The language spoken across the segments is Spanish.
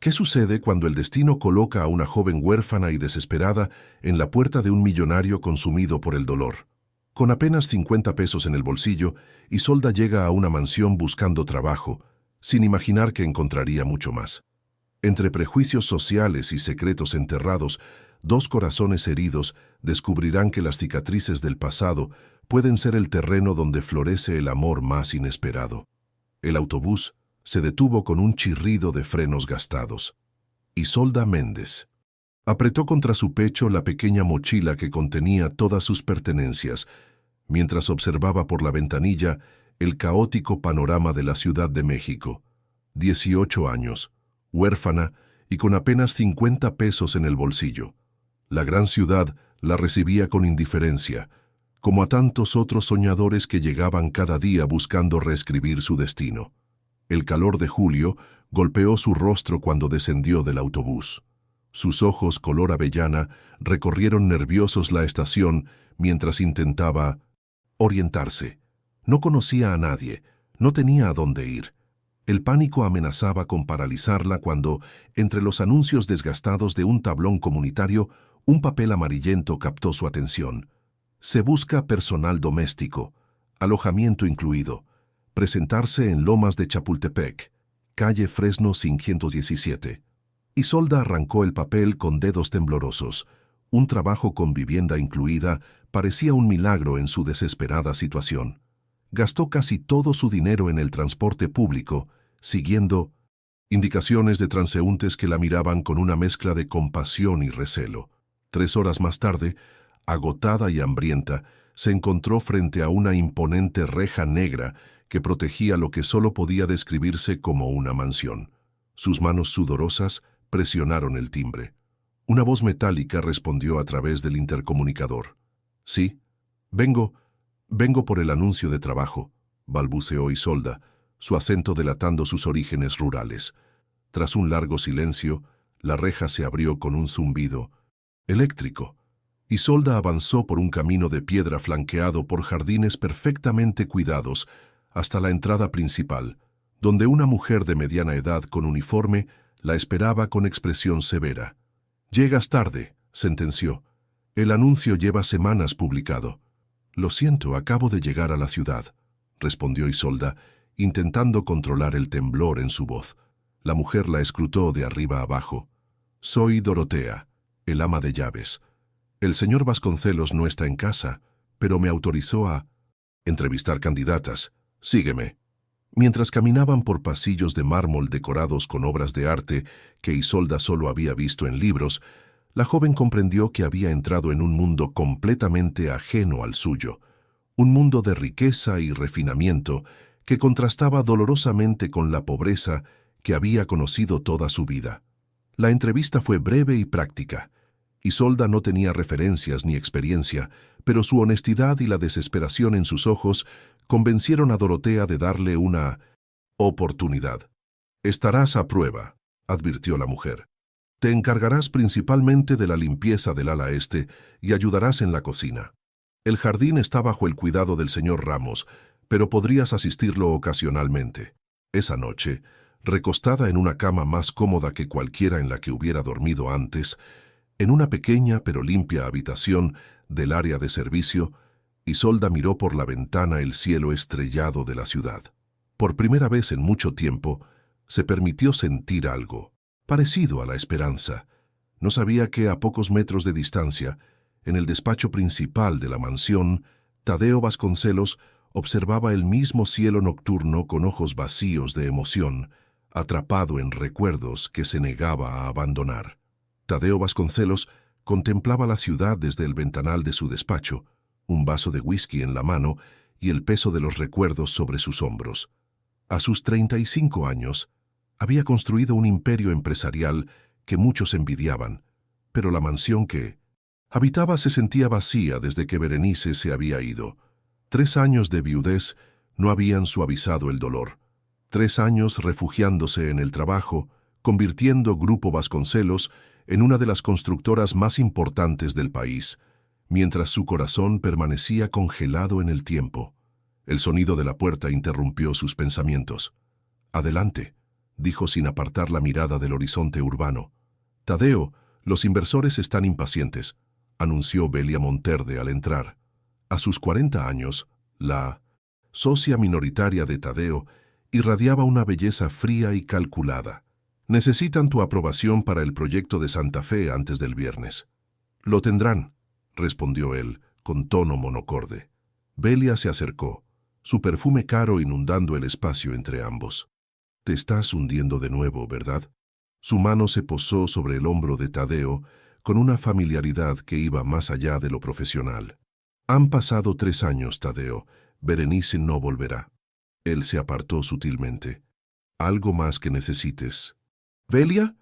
¿Qué sucede cuando el destino coloca a una joven huérfana y desesperada en la puerta de un millonario consumido por el dolor? Con apenas 50 pesos en el bolsillo, Isolda llega a una mansión buscando trabajo, sin imaginar que encontraría mucho más. Entre prejuicios sociales y secretos enterrados, dos corazones heridos descubrirán que las cicatrices del pasado pueden ser el terreno donde florece el amor más inesperado. El autobús se detuvo con un chirrido de frenos gastados. Isolda Méndez apretó contra su pecho la pequeña mochila que contenía todas sus pertenencias, mientras observaba por la ventanilla el caótico panorama de la Ciudad de México. 18 años, huérfana y con apenas 50 pesos en el bolsillo. La gran ciudad la recibía con indiferencia, como a tantos otros soñadores que llegaban cada día buscando reescribir su destino. El calor de julio golpeó su rostro cuando descendió del autobús. Sus ojos color avellana recorrieron nerviosos la estación mientras intentaba orientarse. No conocía a nadie, no tenía a dónde ir. El pánico amenazaba con paralizarla cuando, entre los anuncios desgastados de un tablón comunitario, un papel amarillento captó su atención. Se busca personal doméstico, alojamiento incluido. Presentarse en Lomas de Chapultepec, calle Fresno 517. Isolda arrancó el papel con dedos temblorosos. Un trabajo con vivienda incluida parecía un milagro en su desesperada situación. Gastó casi todo su dinero en el transporte público, siguiendo indicaciones de transeúntes que la miraban con una mezcla de compasión y recelo. 3 horas más tarde, agotada y hambrienta, se encontró frente a una imponente reja negra que protegía lo que solo podía describirse como una mansión. Sus manos sudorosas presionaron el timbre. Una voz metálica respondió a través del intercomunicador. «Sí, vengo por el anuncio de trabajo», balbuceó Isolda, su acento delatando sus orígenes rurales. Tras un largo silencio, la reja se abrió con un zumbido eléctrico. Isolda avanzó por un camino de piedra flanqueado por jardines perfectamente cuidados hasta la entrada principal, donde una mujer de mediana edad con uniforme la esperaba con expresión severa. «Llegas tarde», sentenció. «El anuncio lleva semanas publicado». «Lo siento, acabo de llegar a la ciudad», respondió Isolda, intentando controlar el temblor en su voz. La mujer la escrutó de arriba a abajo. «Soy Dorotea, el ama de llaves. El señor Vasconcelos no está en casa, pero me autorizó a entrevistar candidatas. Sígueme». Mientras caminaban por pasillos de mármol decorados con obras de arte que Isolda solo había visto en libros, la joven comprendió que había entrado en un mundo completamente ajeno al suyo, un mundo de riqueza y refinamiento que contrastaba dolorosamente con la pobreza que había conocido toda su vida. La entrevista fue breve y práctica. Isolda no tenía referencias ni experiencia, pero su honestidad y la desesperación en sus ojos convencieron a Dorotea de darle una oportunidad. «Estarás a prueba», advirtió la mujer. «Te encargarás principalmente de la limpieza del ala este y ayudarás en la cocina. El jardín está bajo el cuidado del señor Ramos, pero podrías asistirlo ocasionalmente». Esa noche, recostada en una cama más cómoda que cualquiera en la que hubiera dormido antes, en una pequeña pero limpia habitación del área de servicio, Isolda miró por la ventana el cielo estrellado de la ciudad. Por primera vez en mucho tiempo, se permitió sentir algo, parecido a la esperanza. No sabía que a pocos metros de distancia, en el despacho principal de la mansión, Tadeo Vasconcelos observaba el mismo cielo nocturno con ojos vacíos de emoción, atrapado en recuerdos que se negaba a abandonar. Tadeo Vasconcelos contemplaba la ciudad desde el ventanal de su despacho, un vaso de whisky en la mano y el peso de los recuerdos sobre sus hombros. A sus 35 años, había construido un imperio empresarial que muchos envidiaban, pero la mansión que habitaba se sentía vacía desde que Berenice se había ido. 3 años de viudez no habían suavizado el dolor. 3 años refugiándose en el trabajo, convirtiendo Grupo Vasconcelos en una de las constructoras más importantes del país, mientras su corazón permanecía congelado en el tiempo. El sonido de la puerta interrumpió sus pensamientos. «Adelante», dijo sin apartar la mirada del horizonte urbano. Tadeo, los inversores están impacientes, anunció Belia Monterde al entrar. A sus 40 años, la socia minoritaria de Tadeo irradiaba una belleza fría y calculada. Necesitan tu aprobación para el proyecto de Santa Fe antes del viernes. Lo tendrán, respondió él, con tono monocorde. Belia se acercó, su perfume caro inundando el espacio entre ambos. Te estás hundiendo de nuevo, ¿verdad? Su mano se posó sobre el hombro de Tadeo con una familiaridad que iba más allá de lo profesional. Han pasado 3 años, Tadeo. Berenice no volverá. Él se apartó sutilmente. ¿Algo más que necesites? ¿Belia?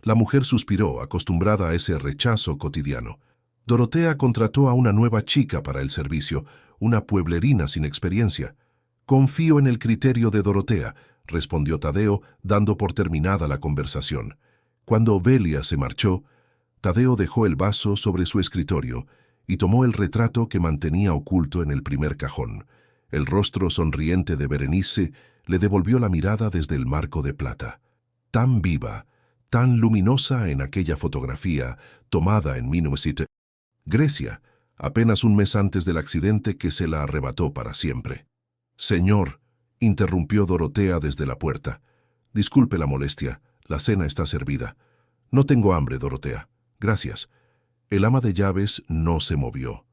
La mujer suspiró, acostumbrada a ese rechazo cotidiano. Dorotea contrató a una nueva chica para el servicio, una pueblerina sin experiencia. Confío en el criterio de Dorotea, respondió Tadeo, dando por terminada la conversación. Cuando Belia se marchó, Tadeo dejó el vaso sobre su escritorio y tomó el retrato que mantenía oculto en el primer cajón. El rostro sonriente de Berenice le devolvió la mirada desde el marco de plata. Tan viva, tan luminosa en aquella fotografía tomada en 1900, Grecia, apenas un mes antes del accidente que se la arrebató para siempre. Señor, interrumpió Dorotea desde la puerta. Disculpe la molestia, la cena está servida. No tengo hambre, Dorotea. Gracias. El ama de llaves no se movió.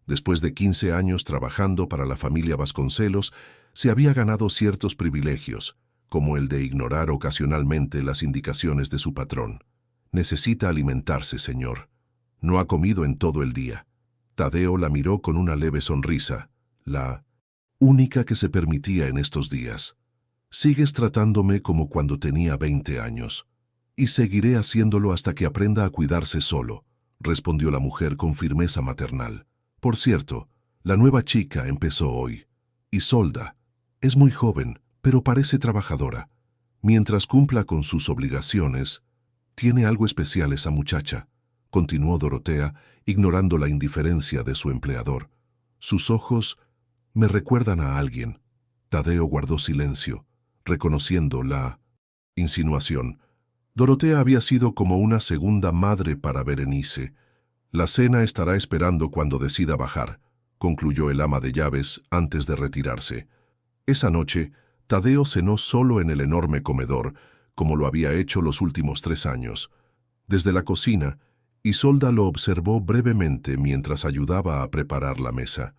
Después de 15 años trabajando para la familia Vasconcelos, se había ganado ciertos privilegios, como el de ignorar ocasionalmente las indicaciones de su patrón. Necesita alimentarse, señor. No ha comido en todo el día. Tadeo la miró con una leve sonrisa, la única que se permitía en estos días. Sigues tratándome como cuando tenía 20 años. Y seguiré haciéndolo hasta que aprenda a cuidarse solo, respondió la mujer con firmeza maternal. Por cierto, la nueva chica empezó hoy. Isolda. Es muy joven, pero parece trabajadora. Mientras cumpla con sus obligaciones, tiene algo especial esa muchacha, continuó Dorotea, ignorando la indiferencia de su empleador. Sus ojos me recuerdan a alguien. Tadeo guardó silencio, reconociendo la insinuación. Dorotea había sido como una segunda madre para Berenice. La cena estará esperando cuando decida bajar, concluyó el ama de llaves antes de retirarse. Esa noche, Tadeo cenó solo en el enorme comedor, como lo había hecho los últimos 3 años. Desde la cocina, Isolda lo observó brevemente mientras ayudaba a preparar la mesa.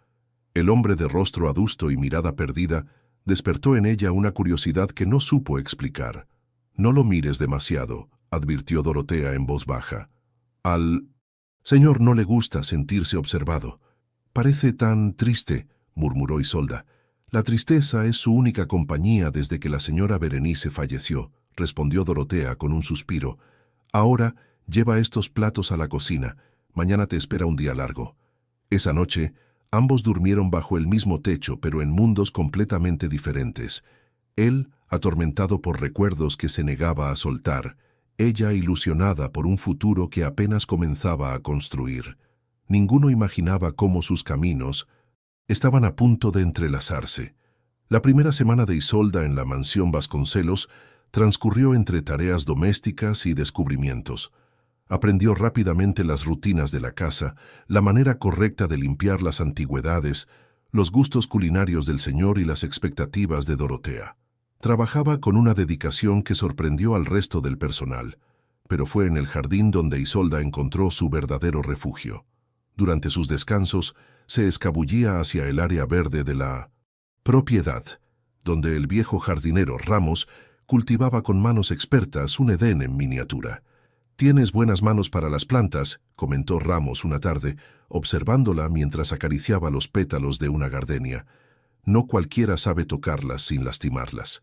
El hombre de rostro adusto y mirada perdida despertó en ella una curiosidad que no supo explicar. «No lo mires demasiado», advirtió Dorotea en voz baja. «Al señor no le gusta sentirse observado. Parece tan triste», murmuró Isolda. «La tristeza es su única compañía desde que la señora Berenice falleció», respondió Dorotea con un suspiro. «Ahora lleva estos platos a la cocina. Mañana te espera un día largo». Esa noche, ambos durmieron bajo el mismo techo, pero en mundos completamente diferentes. Él, atormentado por recuerdos que se negaba a soltar, ella ilusionada por un futuro que apenas comenzaba a construir. Ninguno imaginaba cómo sus caminos estaban a punto de entrelazarse. La primera semana de Isolda en la mansión Vasconcelos transcurrió entre tareas domésticas y descubrimientos. Aprendió rápidamente las rutinas de la casa, la manera correcta de limpiar las antigüedades, los gustos culinarios del señor y las expectativas de Dorotea. Trabajaba con una dedicación que sorprendió al resto del personal, pero fue en el jardín donde Isolda encontró su verdadero refugio. Durante sus descansos, se escabullía hacia el área verde de la propiedad, donde el viejo jardinero Ramos cultivaba con manos expertas un Edén en miniatura. «Tienes buenas manos para las plantas», comentó Ramos una tarde, observándola mientras acariciaba los pétalos de una gardenia. «No cualquiera sabe tocarlas sin lastimarlas».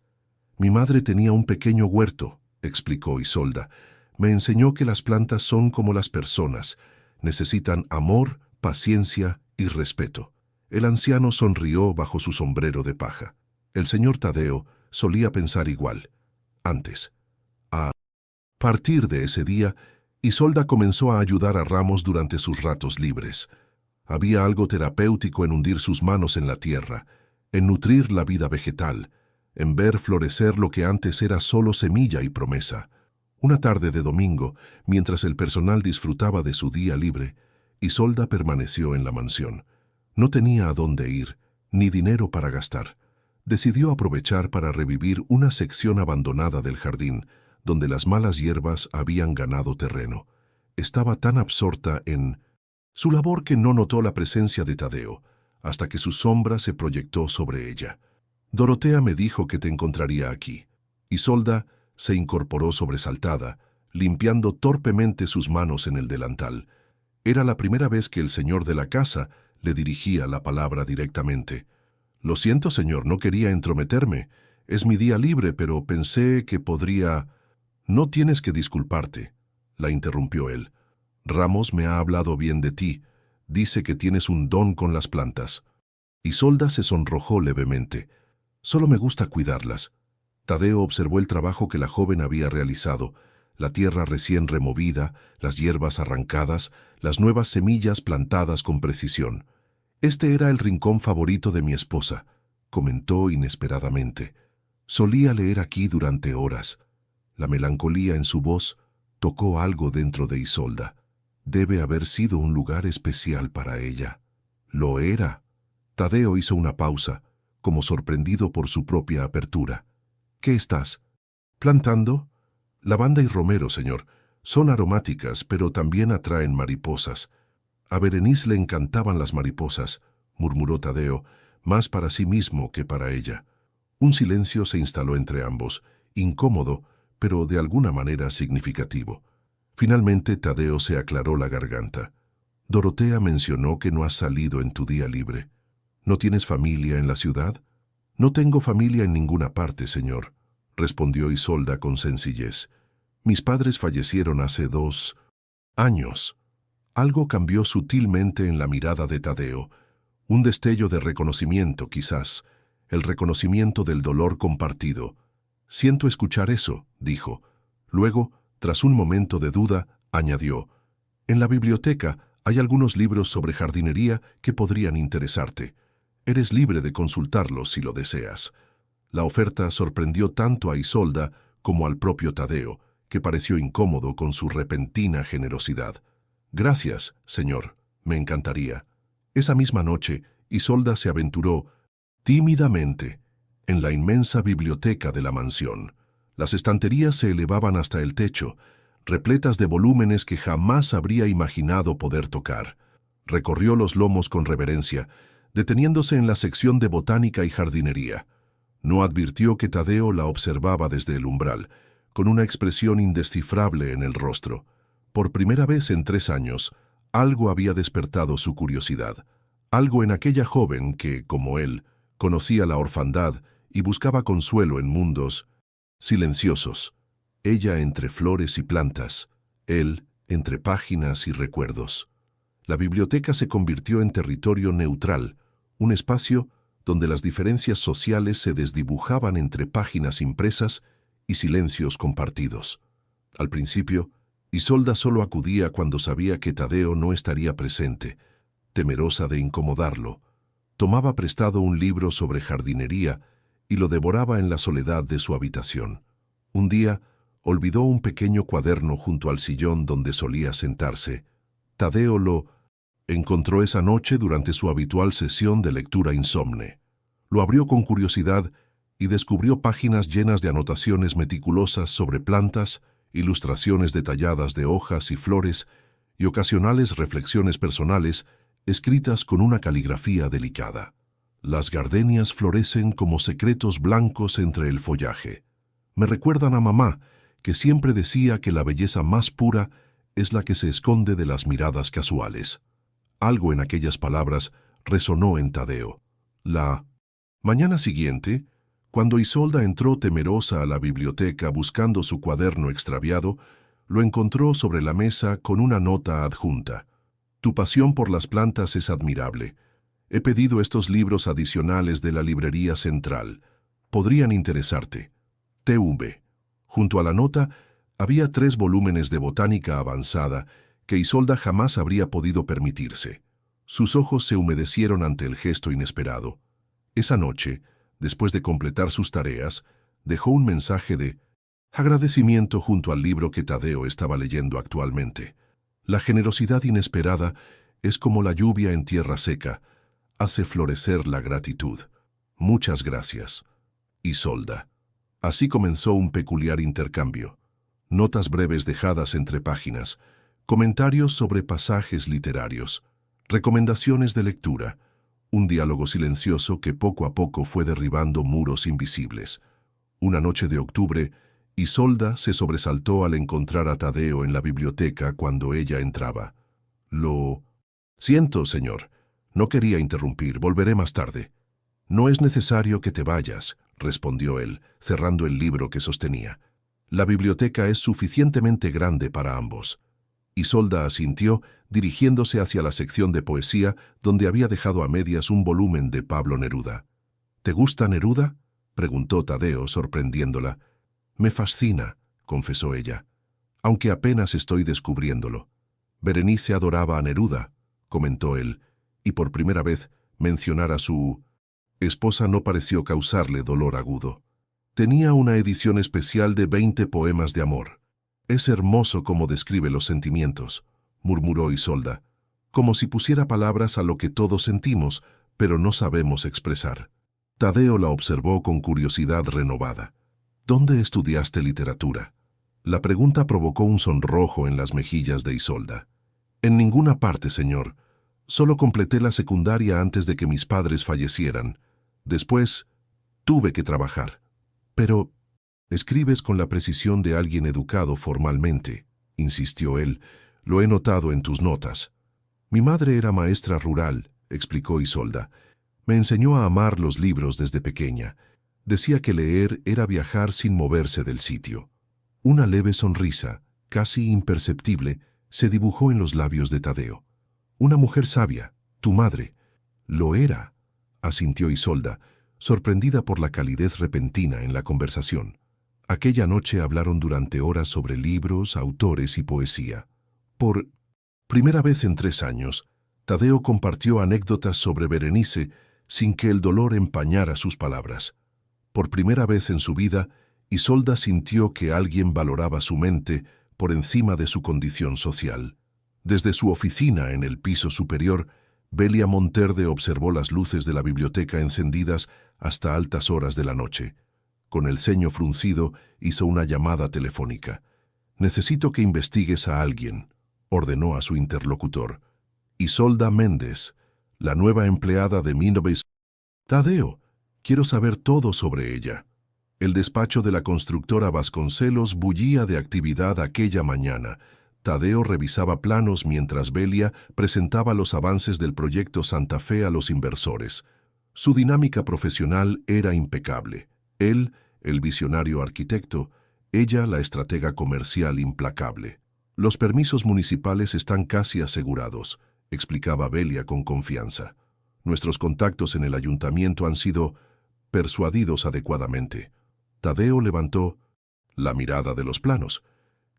«Mi madre tenía un pequeño huerto», explicó Isolda. «Me enseñó que las plantas son como las personas. Necesitan amor, paciencia y respeto». El anciano sonrió bajo su sombrero de paja. El señor Tadeo solía pensar igual. Antes. A partir de ese día, Isolda comenzó a ayudar a Ramos durante sus ratos libres. Había algo terapéutico en hundir sus manos en la tierra, en nutrir la vida vegetal, en ver florecer lo que antes era solo semilla y promesa. Una tarde de domingo, mientras el personal disfrutaba de su día libre, Isolda permaneció en la mansión. No tenía a dónde ir, ni dinero para gastar. Decidió aprovechar para revivir una sección abandonada del jardín, donde las malas hierbas habían ganado terreno. Estaba tan absorta en su labor que no notó la presencia de Tadeo, hasta que su sombra se proyectó sobre ella. Dorotea me dijo que te encontraría aquí. Isolda se incorporó sobresaltada, limpiando torpemente sus manos en el delantal. Era la primera vez que el señor de la casa le dirigía la palabra directamente. Lo siento, señor, no quería entrometerme. Es mi día libre, pero pensé que podría... No tienes que disculparte, la interrumpió él. Ramos me ha hablado bien de ti. Dice que tienes un don con las plantas. Isolda se sonrojó levemente. Solo me gusta cuidarlas. Tadeo observó el trabajo que la joven había realizado, la tierra recién removida, las hierbas arrancadas, las nuevas semillas plantadas con precisión. Este era el rincón favorito de mi esposa, comentó inesperadamente. Solía leer aquí durante horas. La melancolía en su voz tocó algo dentro de Isolda. Debe haber sido un lugar especial para ella. Lo era. Tadeo hizo una pausa, como sorprendido por su propia apertura. ¿Qué estás? ¿Plantando? Lavanda y romero, señor. Son aromáticas, pero también atraen mariposas. A Berenice le encantaban las mariposas, murmuró Tadeo, más para sí mismo que para ella. Un silencio se instaló entre ambos, incómodo, pero de alguna manera significativo. Finalmente Tadeo se aclaró la garganta. Dorotea mencionó que no has salido en tu día libre. ¿No tienes familia en la ciudad? No tengo familia en ninguna parte, señor, respondió Isolda con sencillez. Mis padres fallecieron hace 2 años. Algo cambió sutilmente en la mirada de Tadeo. Un destello de reconocimiento, quizás, el reconocimiento del dolor compartido. Siento escuchar eso, dijo. Luego, tras un momento de duda, añadió, en la biblioteca hay algunos libros sobre jardinería que podrían interesarte. Eres libre de consultarlos si lo deseas. La oferta sorprendió tanto a Isolda como al propio Tadeo, que pareció incómodo con su repentina generosidad. Gracias, señor, me encantaría. Esa misma noche, Isolda se aventuró, tímidamente, en la inmensa biblioteca de la mansión. Las estanterías se elevaban hasta el techo, repletas de volúmenes que jamás habría imaginado poder tocar. Recorrió los lomos con reverencia, deteniéndose en la sección de botánica y jardinería. No advirtió que Tadeo la observaba desde el umbral, con una expresión indescifrable en el rostro. Por primera vez en 3 años, algo había despertado su curiosidad. Algo en aquella joven que, como él, conocía la orfandad y buscaba consuelo en mundos silenciosos. Ella entre flores y plantas, él entre páginas y recuerdos. La biblioteca se convirtió en territorio neutral, un espacio donde las diferencias sociales se desdibujaban entre páginas impresas y silencios compartidos. Al principio, Isolda solo acudía cuando sabía que Tadeo no estaría presente, temerosa de incomodarlo. Tomaba prestado un libro sobre jardinería y lo devoraba en la soledad de su habitación. Un día, olvidó un pequeño cuaderno junto al sillón donde solía sentarse. Tadeo lo encontró esa noche durante su habitual sesión de lectura insomne. Lo abrió con curiosidad y descubrió páginas llenas de anotaciones meticulosas sobre plantas, ilustraciones detalladas de hojas y flores y ocasionales reflexiones personales escritas con una caligrafía delicada. Las gardenias florecen como secretos blancos entre el follaje. Me recuerdan a mamá, que siempre decía que la belleza más pura es la que se esconde de las miradas casuales. Algo en aquellas palabras resonó en Tadeo. La mañana siguiente, cuando Isolda entró temerosa a la biblioteca buscando su cuaderno extraviado, lo encontró sobre la mesa con una nota adjunta. Tu pasión por las plantas es admirable. He pedido estos libros adicionales de la librería central. Podrían interesarte. TV. Junto a la nota había 3 volúmenes de botánica avanzada que Isolda jamás habría podido permitirse. Sus ojos se humedecieron ante el gesto inesperado. Esa noche, Después de completar sus tareas, dejó un mensaje de agradecimiento junto al libro que Tadeo estaba leyendo actualmente. La generosidad inesperada es como la lluvia en tierra seca, hace florecer la gratitud. Muchas gracias. Isolda. Así comenzó un peculiar intercambio. Notas breves dejadas entre páginas, comentarios sobre pasajes literarios, recomendaciones de lectura, un diálogo silencioso que poco a poco fue derribando muros invisibles. Una noche de octubre, Isolda se sobresaltó al encontrar a Tadeo en la biblioteca cuando ella entraba. Lo siento, señor. No quería interrumpir, volveré más tarde. No es necesario que te vayas, respondió él, cerrando el libro que sostenía. La biblioteca es suficientemente grande para ambos. Isolda asintió, dirigiéndose hacia la sección de poesía, donde había dejado a medias un volumen de Pablo Neruda. ¿Te gusta Neruda?, preguntó Tadeo, sorprendiéndola. Me fascina, confesó ella, aunque apenas estoy descubriéndolo. Berenice adoraba a Neruda, comentó él, y por primera vez mencionar a su esposa no pareció causarle dolor agudo. Tenía una edición especial de 20 poemas de amor. Es hermoso cómo describe los sentimientos, murmuró Isolda, como si pusiera palabras a lo que todos sentimos, pero no sabemos expresar. Tadeo la observó con curiosidad renovada. ¿Dónde estudiaste literatura? La pregunta provocó un sonrojo en las mejillas de Isolda. En ninguna parte, señor. Solo completé la secundaria antes de que mis padres fallecieran. Después, tuve que trabajar. Pero escribes con la precisión de alguien educado formalmente, insistió él. Lo he notado en tus notas. Mi madre era maestra rural, explicó Isolda. Me enseñó a amar los libros desde pequeña. Decía que leer era viajar sin moverse del sitio. Una leve sonrisa, casi imperceptible, se dibujó en los labios de Tadeo. Una mujer sabia, tu madre. Lo era, asintió Isolda, sorprendida por la calidez repentina en la conversación. Aquella noche hablaron durante horas sobre libros, autores y poesía. Por primera vez en 3 años, Tadeo compartió anécdotas sobre Berenice sin que el dolor empañara sus palabras. Por primera vez en su vida, Isolda sintió que alguien valoraba su mente por encima de su condición social. Desde su oficina en el piso superior, Belia Monterde observó las luces de la biblioteca encendidas hasta altas horas de la noche. Con el ceño fruncido, hizo una llamada telefónica. «Necesito que investigues a alguien», ordenó a su interlocutor. «Isolda Méndez, la nueva empleada de Minoves». «Tadeo, quiero saber todo sobre ella». El despacho de la constructora Vasconcelos bullía de actividad aquella mañana. Tadeo revisaba planos mientras Belia presentaba los avances del proyecto Santa Fe a los inversores. Su dinámica profesional era impecable. Él, el visionario arquitecto, ella, la estratega comercial implacable. «Los permisos municipales están casi asegurados», explicaba Belia con confianza. «Nuestros contactos en el ayuntamiento han sido persuadidos adecuadamente». Tadeo levantó la mirada de los planos.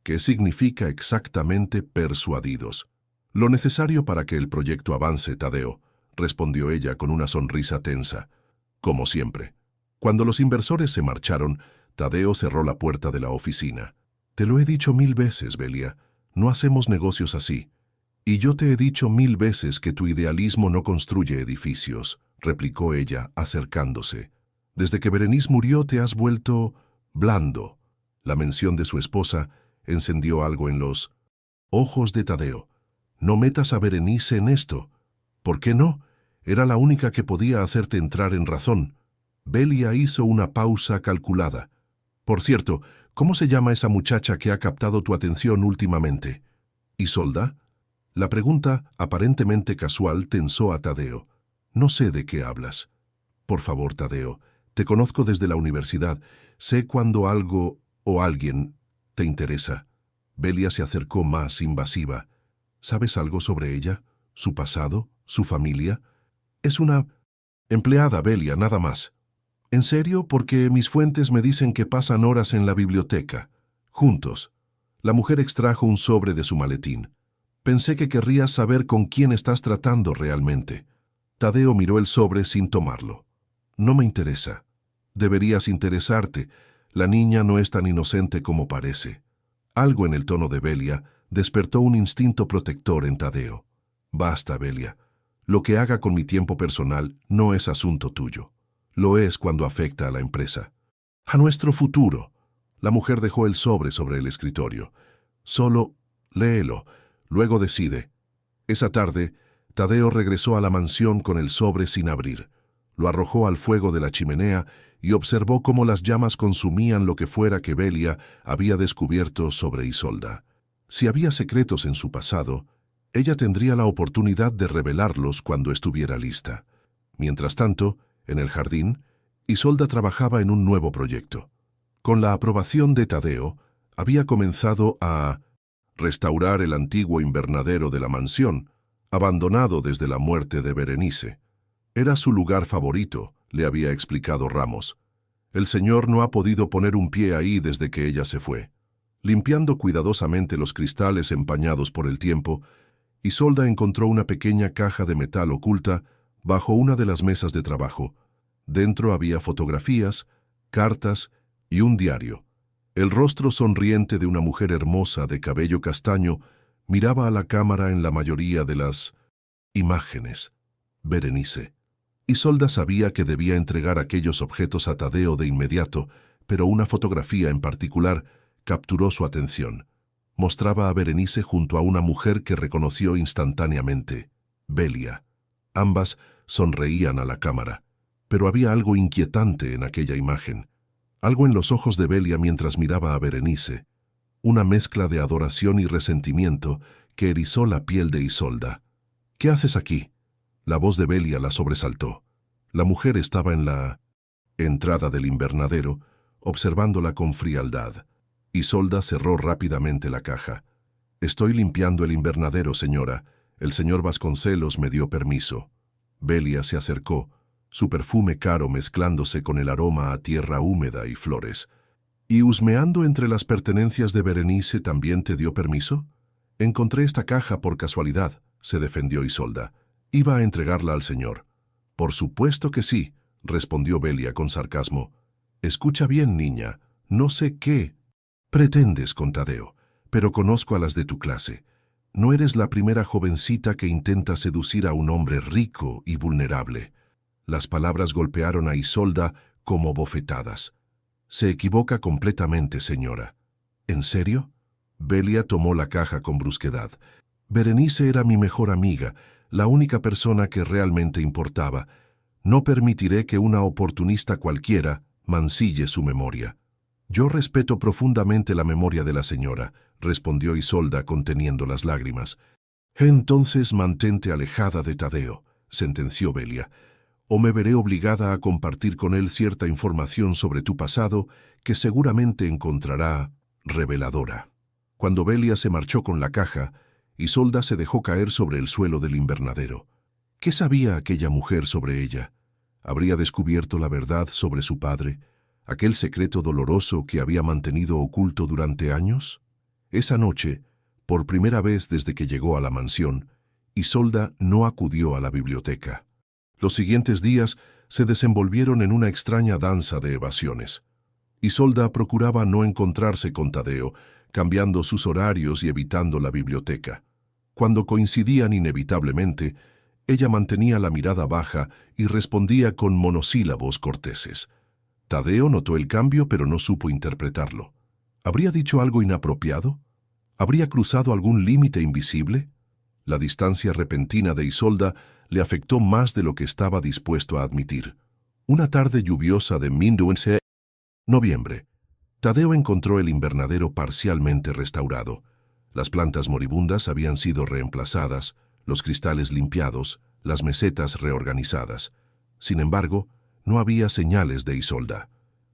¿Qué significa exactamente persuadidos? «Lo necesario para que el proyecto avance, Tadeo», respondió ella con una sonrisa tensa. Como siempre. Cuando los inversores se marcharon, Tadeo cerró la puerta de la oficina. «Te lo he dicho 1000 veces, Belia. No hacemos negocios así». «Y yo te he dicho 1000 veces que tu idealismo no construye edificios», replicó ella, acercándose. «Desde que Berenice murió te has vuelto blando». La mención de su esposa encendió algo en los ojos de Tadeo. «No metas a Berenice en esto». «¿Por qué no? Era la única que podía hacerte entrar en razón». Belia hizo una pausa calculada. «Por cierto, ¿cómo se llama esa muchacha que ha captado tu atención últimamente?» «¿Isolda?» La pregunta, aparentemente casual, tensó a Tadeo. «No sé de qué hablas». «Por favor, Tadeo, te conozco desde la universidad. Sé cuando algo o alguien te interesa». Belia se acercó más, invasiva. «¿Sabes algo sobre ella? ¿Su pasado? ¿Su familia?» «Es una empleada, Belia, nada más». «¿En serio? Porque mis fuentes me dicen que pasan horas en la biblioteca. Juntos». La mujer extrajo un sobre de su maletín. «Pensé que querrías saber con quién estás tratando realmente». Tadeo miró el sobre sin tomarlo. «No me interesa». Deberías interesarte. La niña no es tan inocente como parece. Algo en el tono de Belia despertó un instinto protector en Tadeo. Basta, Belia. Lo que haga con mi tiempo personal no es asunto tuyo. Lo es cuando afecta a la empresa. A nuestro futuro. La mujer dejó el sobre el escritorio. Solo léelo, luego decide. Esa tarde, Tadeo regresó a la mansión con el sobre sin abrir. Lo arrojó al fuego de la chimenea y observó cómo las llamas consumían lo que fuera que Belia había descubierto sobre Isolda. Si había secretos en su pasado, ella tendría la oportunidad de revelarlos cuando estuviera lista. Mientras tanto, en el jardín, Isolda trabajaba en un nuevo proyecto. Con la aprobación de Tadeo, había comenzado a restaurar el antiguo invernadero de la mansión, abandonado desde la muerte de Berenice. Era su lugar favorito, le había explicado Ramos. El señor no ha podido poner un pie ahí desde que ella se fue. Limpiando cuidadosamente los cristales empañados por el tiempo, Isolda encontró una pequeña caja de metal oculta bajo una de las mesas de trabajo. Dentro había fotografías, cartas y un diario. El rostro sonriente de una mujer hermosa de cabello castaño miraba a la cámara en la mayoría de las imágenes. Berenice. Isolda sabía que debía entregar aquellos objetos a Tadeo de inmediato, pero una fotografía en particular capturó su atención. Mostraba a Berenice junto a una mujer que reconoció instantáneamente, Belia. Ambas sonreían a la cámara, pero había algo inquietante en aquella imagen. Algo en los ojos de Belia mientras miraba a Berenice. Una mezcla de adoración y resentimiento que erizó la piel de Isolda. «¿Qué haces aquí?». La voz de Belia la sobresaltó. La mujer estaba en la entrada del invernadero, observándola con frialdad. Isolda cerró rápidamente la caja. «Estoy limpiando el invernadero, señora. El señor Vasconcelos me dio permiso». Belia se acercó, su perfume caro mezclándose con el aroma a tierra húmeda y flores. «¿Y husmeando entre las pertenencias de Berenice también te dio permiso?» «Encontré esta caja por casualidad», se defendió Isolda. «Iba a entregarla al señor». «Por supuesto que sí», respondió Belia con sarcasmo. «Escucha bien, niña. No sé qué pretendes con Tadeo, pero conozco a las de tu clase. No eres la primera jovencita que intenta seducir a un hombre rico y vulnerable». Las palabras golpearon a Isolda como bofetadas. «Se equivoca completamente, señora». «¿En serio?». Belia tomó la caja con brusquedad. «Berenice era mi mejor amiga, la única persona que realmente importaba. No permitiré que una oportunista cualquiera mancille su memoria». «Yo respeto profundamente la memoria de la señora», respondió Isolda conteniendo las lágrimas. «Entonces mantente alejada de Tadeo», sentenció Belia, «o me veré obligada a compartir con él cierta información sobre tu pasado que seguramente encontrará reveladora». Cuando Belia se marchó con la caja, Isolda se dejó caer sobre el suelo del invernadero. ¿Qué sabía aquella mujer sobre ella? ¿Habría descubierto la verdad sobre su padre, aquel secreto doloroso que había mantenido oculto durante años? Esa noche, por primera vez desde que llegó a la mansión, Isolda no acudió a la biblioteca. Los siguientes días se desenvolvieron en una extraña danza de evasiones. Isolda procuraba no encontrarse con Tadeo, cambiando sus horarios y evitando la biblioteca. Cuando coincidían inevitablemente, ella mantenía la mirada baja y respondía con monosílabos corteses. Tadeo notó el cambio, pero no supo interpretarlo. ¿Habría dicho algo inapropiado? ¿Habría cruzado algún límite invisible? La distancia repentina de Isolda le afectó más de lo que estaba dispuesto a admitir. Una tarde lluviosa de noviembre. Tadeo encontró el invernadero parcialmente restaurado. Las plantas moribundas habían sido reemplazadas, los cristales limpiados, las mesetas reorganizadas. Sin embargo, no había señales de Isolda.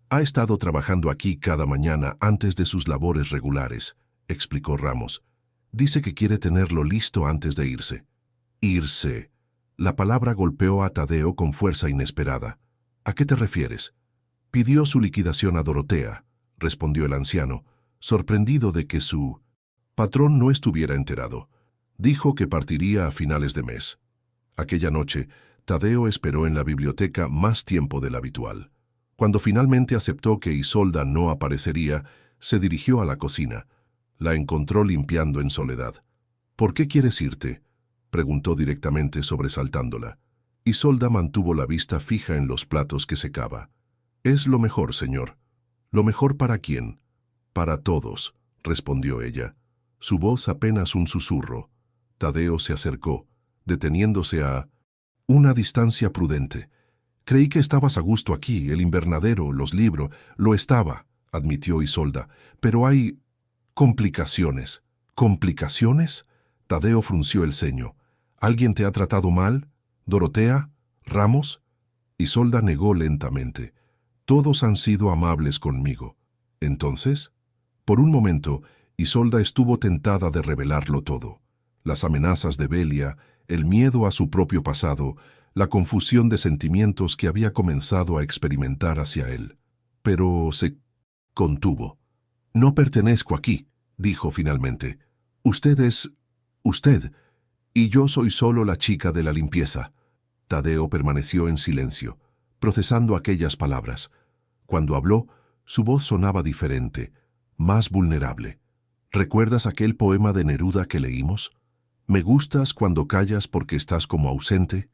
«Ha estado trabajando aquí cada mañana antes de sus labores regulares», explicó Ramos. «Dice que quiere tenerlo listo antes de irse». «Irse». La palabra golpeó a Tadeo con fuerza inesperada. «¿A qué te refieres?». «Pidió su liquidación a Dorotea», respondió el anciano, sorprendido de que su patrón no estuviera enterado. Dijo que partiría a finales de mes. Aquella noche, Tadeo esperó en la biblioteca más tiempo del habitual. Cuando finalmente aceptó que Isolda no aparecería, se dirigió a la cocina. La encontró limpiando en soledad. «¿Por qué quieres irte?», preguntó directamente, sobresaltándola. Isolda mantuvo la vista fija en los platos que secaba. «Es lo mejor, señor». «¿Lo mejor para quién?». «Para todos», respondió ella. Su voz apenas un susurro. Tadeo se acercó, deteniéndose a una distancia prudente. «Creí que estabas a gusto aquí, el invernadero, los libros». «Lo estaba», admitió Isolda, «pero hay complicaciones». «¿Complicaciones?». Tadeo frunció el ceño. «¿Alguien te ha tratado mal? ¿Dorotea? ¿Ramos?». Isolda negó lentamente. «Todos han sido amables conmigo». «¿Entonces?». Por un momento, Isolda estuvo tentada de revelarlo todo. Las amenazas de Belia, el miedo a su propio pasado, la confusión de sentimientos que había comenzado a experimentar hacia él. Pero se contuvo. «No pertenezco aquí», dijo finalmente. «Usted es usted, y yo soy solo la chica de la limpieza». Tadeo permaneció en silencio, procesando aquellas palabras. Cuando habló, su voz sonaba diferente, más vulnerable. «¿Recuerdas aquel poema de Neruda que leímos? ¿Me gustas cuando callas porque estás como ausente?».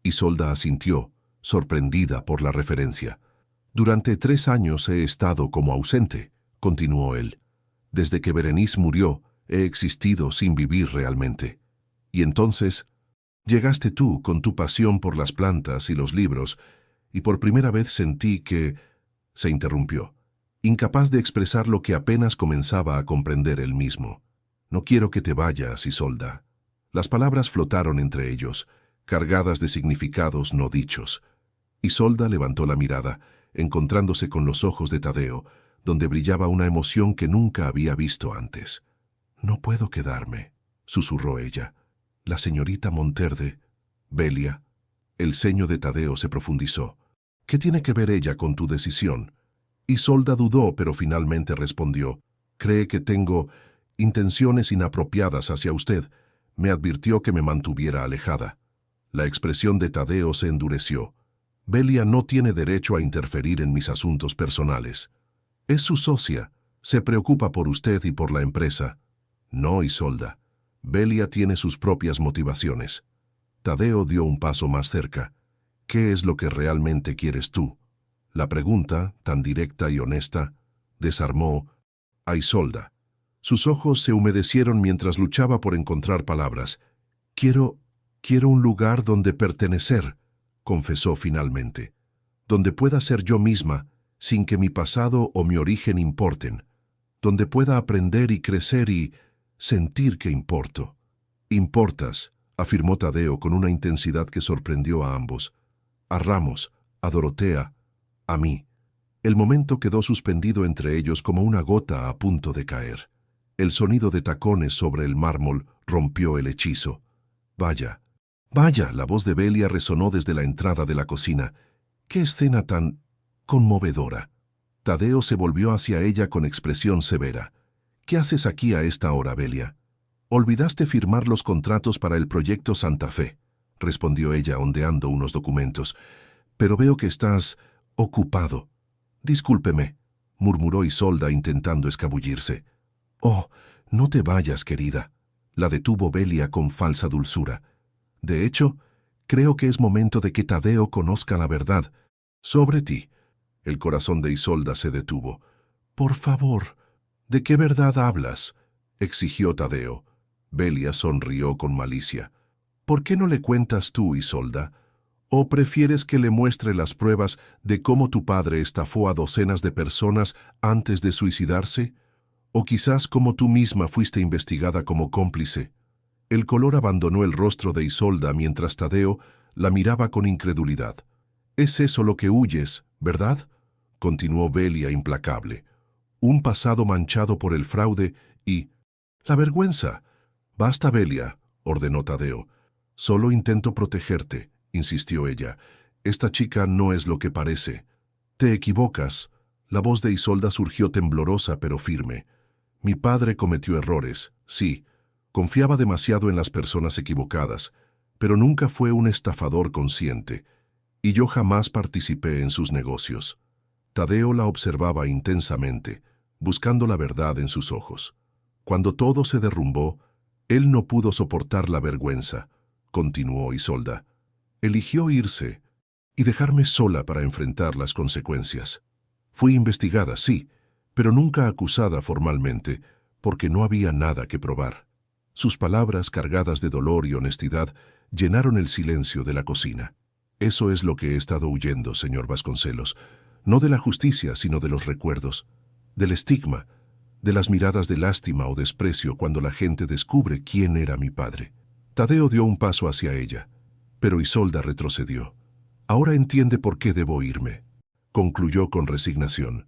Isolda asintió, sorprendida por la referencia. «Durante 3 años he estado como ausente», continuó él. «Desde que Berenice murió, he existido sin vivir realmente. Y entonces llegaste tú con tu pasión por las plantas y los libros, y por primera vez sentí que...». Se interrumpió, incapaz de expresar lo que apenas comenzaba a comprender él mismo. «No quiero que te vayas, Isolda». Las palabras flotaron entre ellos, cargadas de significados no dichos. Isolda levantó la mirada, encontrándose con los ojos de Tadeo, donde brillaba una emoción que nunca había visto antes. «No puedo quedarme», susurró ella. «La señorita Monterde, Belia». El ceño de Tadeo se profundizó. «¿Qué tiene que ver ella con tu decisión?». Isolda dudó, pero finalmente respondió. «Cree que tengo intenciones inapropiadas hacia usted. Me advirtió que me mantuviera alejada». La expresión de Tadeo se endureció. «Belia no tiene derecho a interferir en mis asuntos personales. Es su socia. Se preocupa por usted y por la empresa». «No, Isolda. Belia tiene sus propias motivaciones». Tadeo dio un paso más cerca. «¿Qué es lo que realmente quieres tú?». La pregunta, tan directa y honesta, desarmó a Isolda. Sus ojos se humedecieron mientras luchaba por encontrar palabras. Quiero un lugar donde pertenecer», confesó finalmente. «Donde pueda ser yo misma, sin que mi pasado o mi origen importen. Donde pueda aprender y crecer y sentir que importo». «Importas», afirmó Tadeo con una intensidad que sorprendió a ambos. «A Ramos, a Dorotea, a mí». El momento quedó suspendido entre ellos como una gota a punto de caer. El sonido de tacones sobre el mármol rompió el hechizo. «Vaya, vaya», la voz de Belia resonó desde la entrada de la cocina. «Qué escena tan conmovedora». Tadeo se volvió hacia ella con expresión severa. «¿Qué haces aquí a esta hora, Belia?». «Olvidaste firmar los contratos para el proyecto Santa Fe», respondió ella ondeando unos documentos. «Pero veo que estás ocupado». «Discúlpeme», murmuró Isolda intentando escabullirse. «Oh, no te vayas, querida», la detuvo Belia con falsa dulzura. «De hecho, creo que es momento de que Tadeo conozca la verdad sobre ti». El corazón de Isolda se detuvo. «Por favor, ¿de qué verdad hablas?», exigió Tadeo. Belia sonrió con malicia. «¿Por qué no le cuentas tú, Isolda? ¿O prefieres que le muestre las pruebas de cómo tu padre estafó a docenas de personas antes de suicidarse? ¿O quizás cómo tú misma fuiste investigada como cómplice?». El color abandonó el rostro de Isolda mientras Tadeo la miraba con incredulidad. «Es eso lo que huyes, ¿verdad?», continuó Belia implacable. «Un pasado manchado por el fraude y la vergüenza». «Basta, Belia», ordenó Tadeo. «Solo intento protegerte», insistió ella. «Esta chica no es lo que parece». «Te equivocas». La voz de Isolda surgió temblorosa pero firme. «Mi padre cometió errores, sí. Confiaba demasiado en las personas equivocadas, pero nunca fue un estafador consciente. Y yo jamás participé en sus negocios». Tadeo la observaba intensamente, buscando la verdad en sus ojos. Cuando todo se derrumbó, él no pudo soportar la vergüenza, continuó Isolda. Eligió irse y dejarme sola para enfrentar las consecuencias. Fui investigada, sí, pero nunca acusada formalmente, porque no había nada que probar. Sus palabras, cargadas de dolor y honestidad, llenaron el silencio de la cocina. Eso es lo que he estado huyendo, señor Vasconcelos, no de la justicia, sino de los recuerdos, del estigma, de las miradas de lástima o desprecio cuando la gente descubre quién era mi padre. Tadeo dio un paso hacia ella, pero Isolda retrocedió. Ahora entiende por qué debo irme, concluyó con resignación.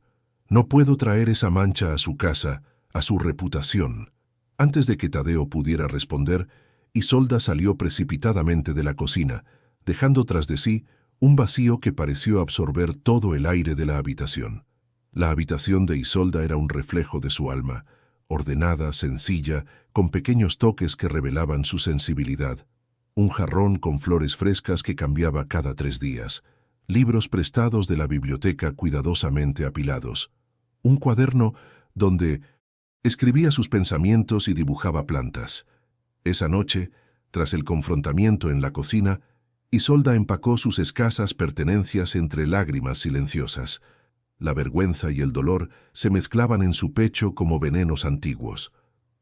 No puedo traer esa mancha a su casa, a su reputación. Antes de que Tadeo pudiera responder, Isolda salió precipitadamente de la cocina, dejando tras de sí un vacío que pareció absorber todo el aire de la habitación. La habitación de Isolda era un reflejo de su alma, ordenada, sencilla, con pequeños toques que revelaban su sensibilidad. Un jarrón con flores frescas que cambiaba cada 3 días, libros prestados de la biblioteca cuidadosamente apilados, un cuaderno donde escribía sus pensamientos y dibujaba plantas. Esa noche, tras el confrontamiento en la cocina, Isolda empacó sus escasas pertenencias entre lágrimas silenciosas. La vergüenza y el dolor se mezclaban en su pecho como venenos antiguos.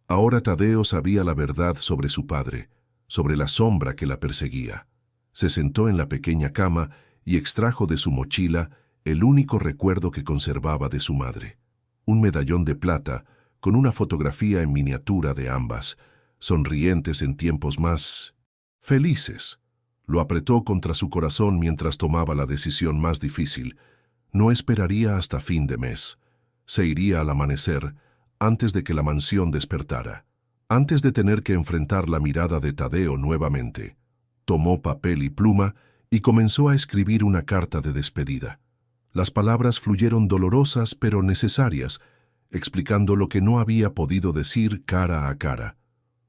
Ahora Tadeo sabía la verdad sobre su padre, sobre la sombra que la perseguía. Se sentó en la pequeña cama y extrajo de su mochila el único recuerdo que conservaba de su madre. Un medallón de plata con una fotografía en miniatura de ambas, sonrientes en tiempos más felices. Lo apretó contra su corazón mientras tomaba la decisión más difícil. No esperaría hasta fin de mes. Se iría al amanecer, antes de que la mansión despertara, antes de tener que enfrentar la mirada de Tadeo nuevamente. Tomó papel y pluma y comenzó a escribir una carta de despedida. Las palabras fluyeron dolorosas pero necesarias, explicando lo que no había podido decir cara a cara.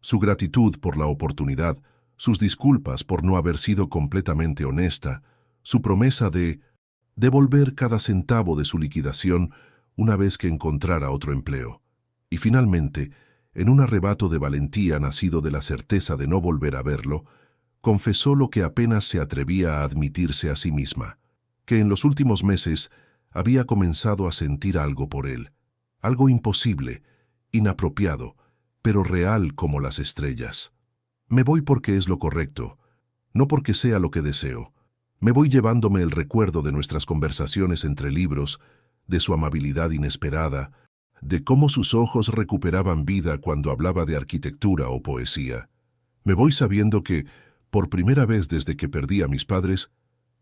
Su gratitud por la oportunidad, sus disculpas por no haber sido completamente honesta, su promesa de devolver cada centavo de su liquidación una vez que encontrara otro empleo. Y finalmente, en un arrebato de valentía nacido de la certeza de no volver a verlo, confesó lo que apenas se atrevía a admitirse a sí misma, que en los últimos meses había comenzado a sentir algo por él, algo imposible, inapropiado, pero real como las estrellas. Me voy porque es lo correcto, no porque sea lo que deseo. Me voy llevándome el recuerdo de nuestras conversaciones entre libros, de su amabilidad inesperada, de cómo sus ojos recuperaban vida cuando hablaba de arquitectura o poesía. Me voy sabiendo que, por primera vez desde que perdí a mis padres,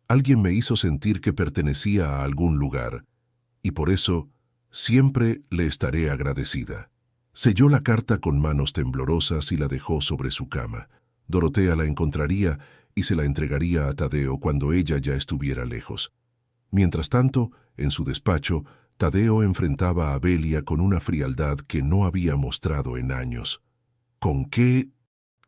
alguien me hizo sentir que pertenecía a algún lugar, y por eso siempre le estaré agradecida. Selló la carta con manos temblorosas y la dejó sobre su cama. Dorotea la encontraría y se la entregaría a Tadeo cuando ella ya estuviera lejos. Mientras tanto, en su despacho, Tadeo enfrentaba a Belia con una frialdad que no había mostrado en años. ¿Con qué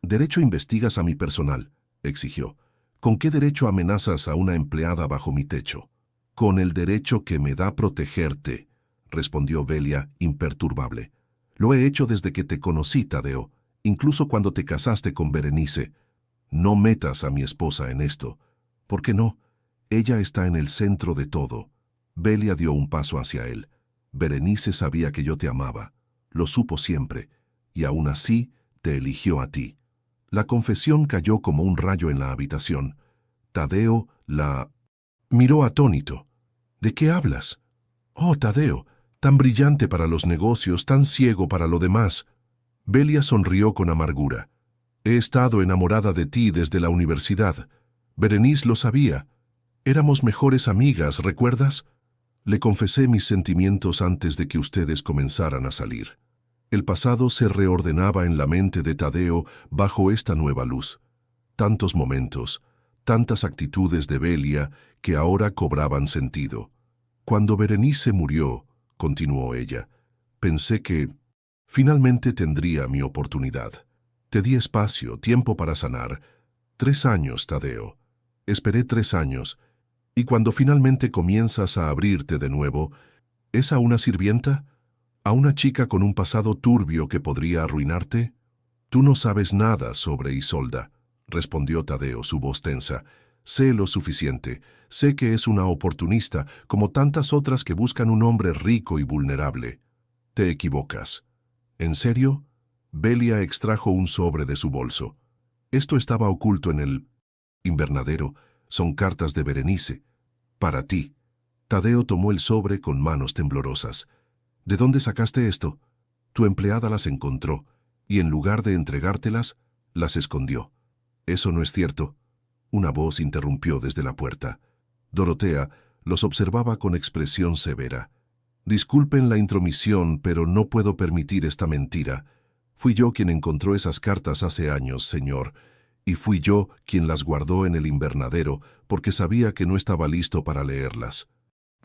derecho investigas a mi personal?, exigió. ¿Con qué derecho amenazas a una empleada bajo mi techo? Con el derecho que me da protegerte, respondió Belia, imperturbable. Lo he hecho desde que te conocí, Tadeo, incluso cuando te casaste con Berenice. No metas a mi esposa en esto. ¿Por qué no? Ella está en el centro de todo. Belia dio un paso hacia él. Berenice sabía que yo te amaba. Lo supo siempre, y aún así te eligió a ti. La confesión cayó como un rayo en la habitación. Tadeo la miró atónito. ¿De qué hablas? Oh, Tadeo, tan brillante para los negocios, tan ciego para lo demás. Belia sonrió con amargura. He estado enamorada de ti desde la universidad. Berenice lo sabía. Éramos mejores amigas, ¿recuerdas? Le confesé mis sentimientos antes de que ustedes comenzaran a salir. El pasado se reordenaba en la mente de Tadeo bajo esta nueva luz. Tantos momentos, tantas actitudes de Belia que ahora cobraban sentido. Cuando Berenice murió, continuó ella, pensé que finalmente tendría mi oportunidad. Te di espacio, tiempo para sanar. 3 años, Tadeo. Esperé 3 años, Y cuando finalmente comienzas a abrirte de nuevo, ¿es a una sirvienta? ¿A una chica con un pasado turbio que podría arruinarte? Tú no sabes nada sobre Isolda, respondió Tadeo, su voz tensa. Sé lo suficiente. Sé que es una oportunista, como tantas otras que buscan un hombre rico y vulnerable. Te equivocas. ¿En serio? Belia extrajo un sobre de su bolso. Esto estaba oculto en el invernadero. Son cartas de Berenice. Para ti. Tadeo tomó el sobre con manos temblorosas. ¿De dónde sacaste esto? Tu empleada las encontró, y en lugar de entregártelas, las escondió. Eso no es cierto. Una voz interrumpió desde la puerta. Dorotea los observaba con expresión severa. Disculpen la intromisión, pero no puedo permitir esta mentira. Fui yo quien encontró esas cartas hace años, señor, y fui yo quien las guardó en el invernadero porque sabía que no estaba listo para leerlas.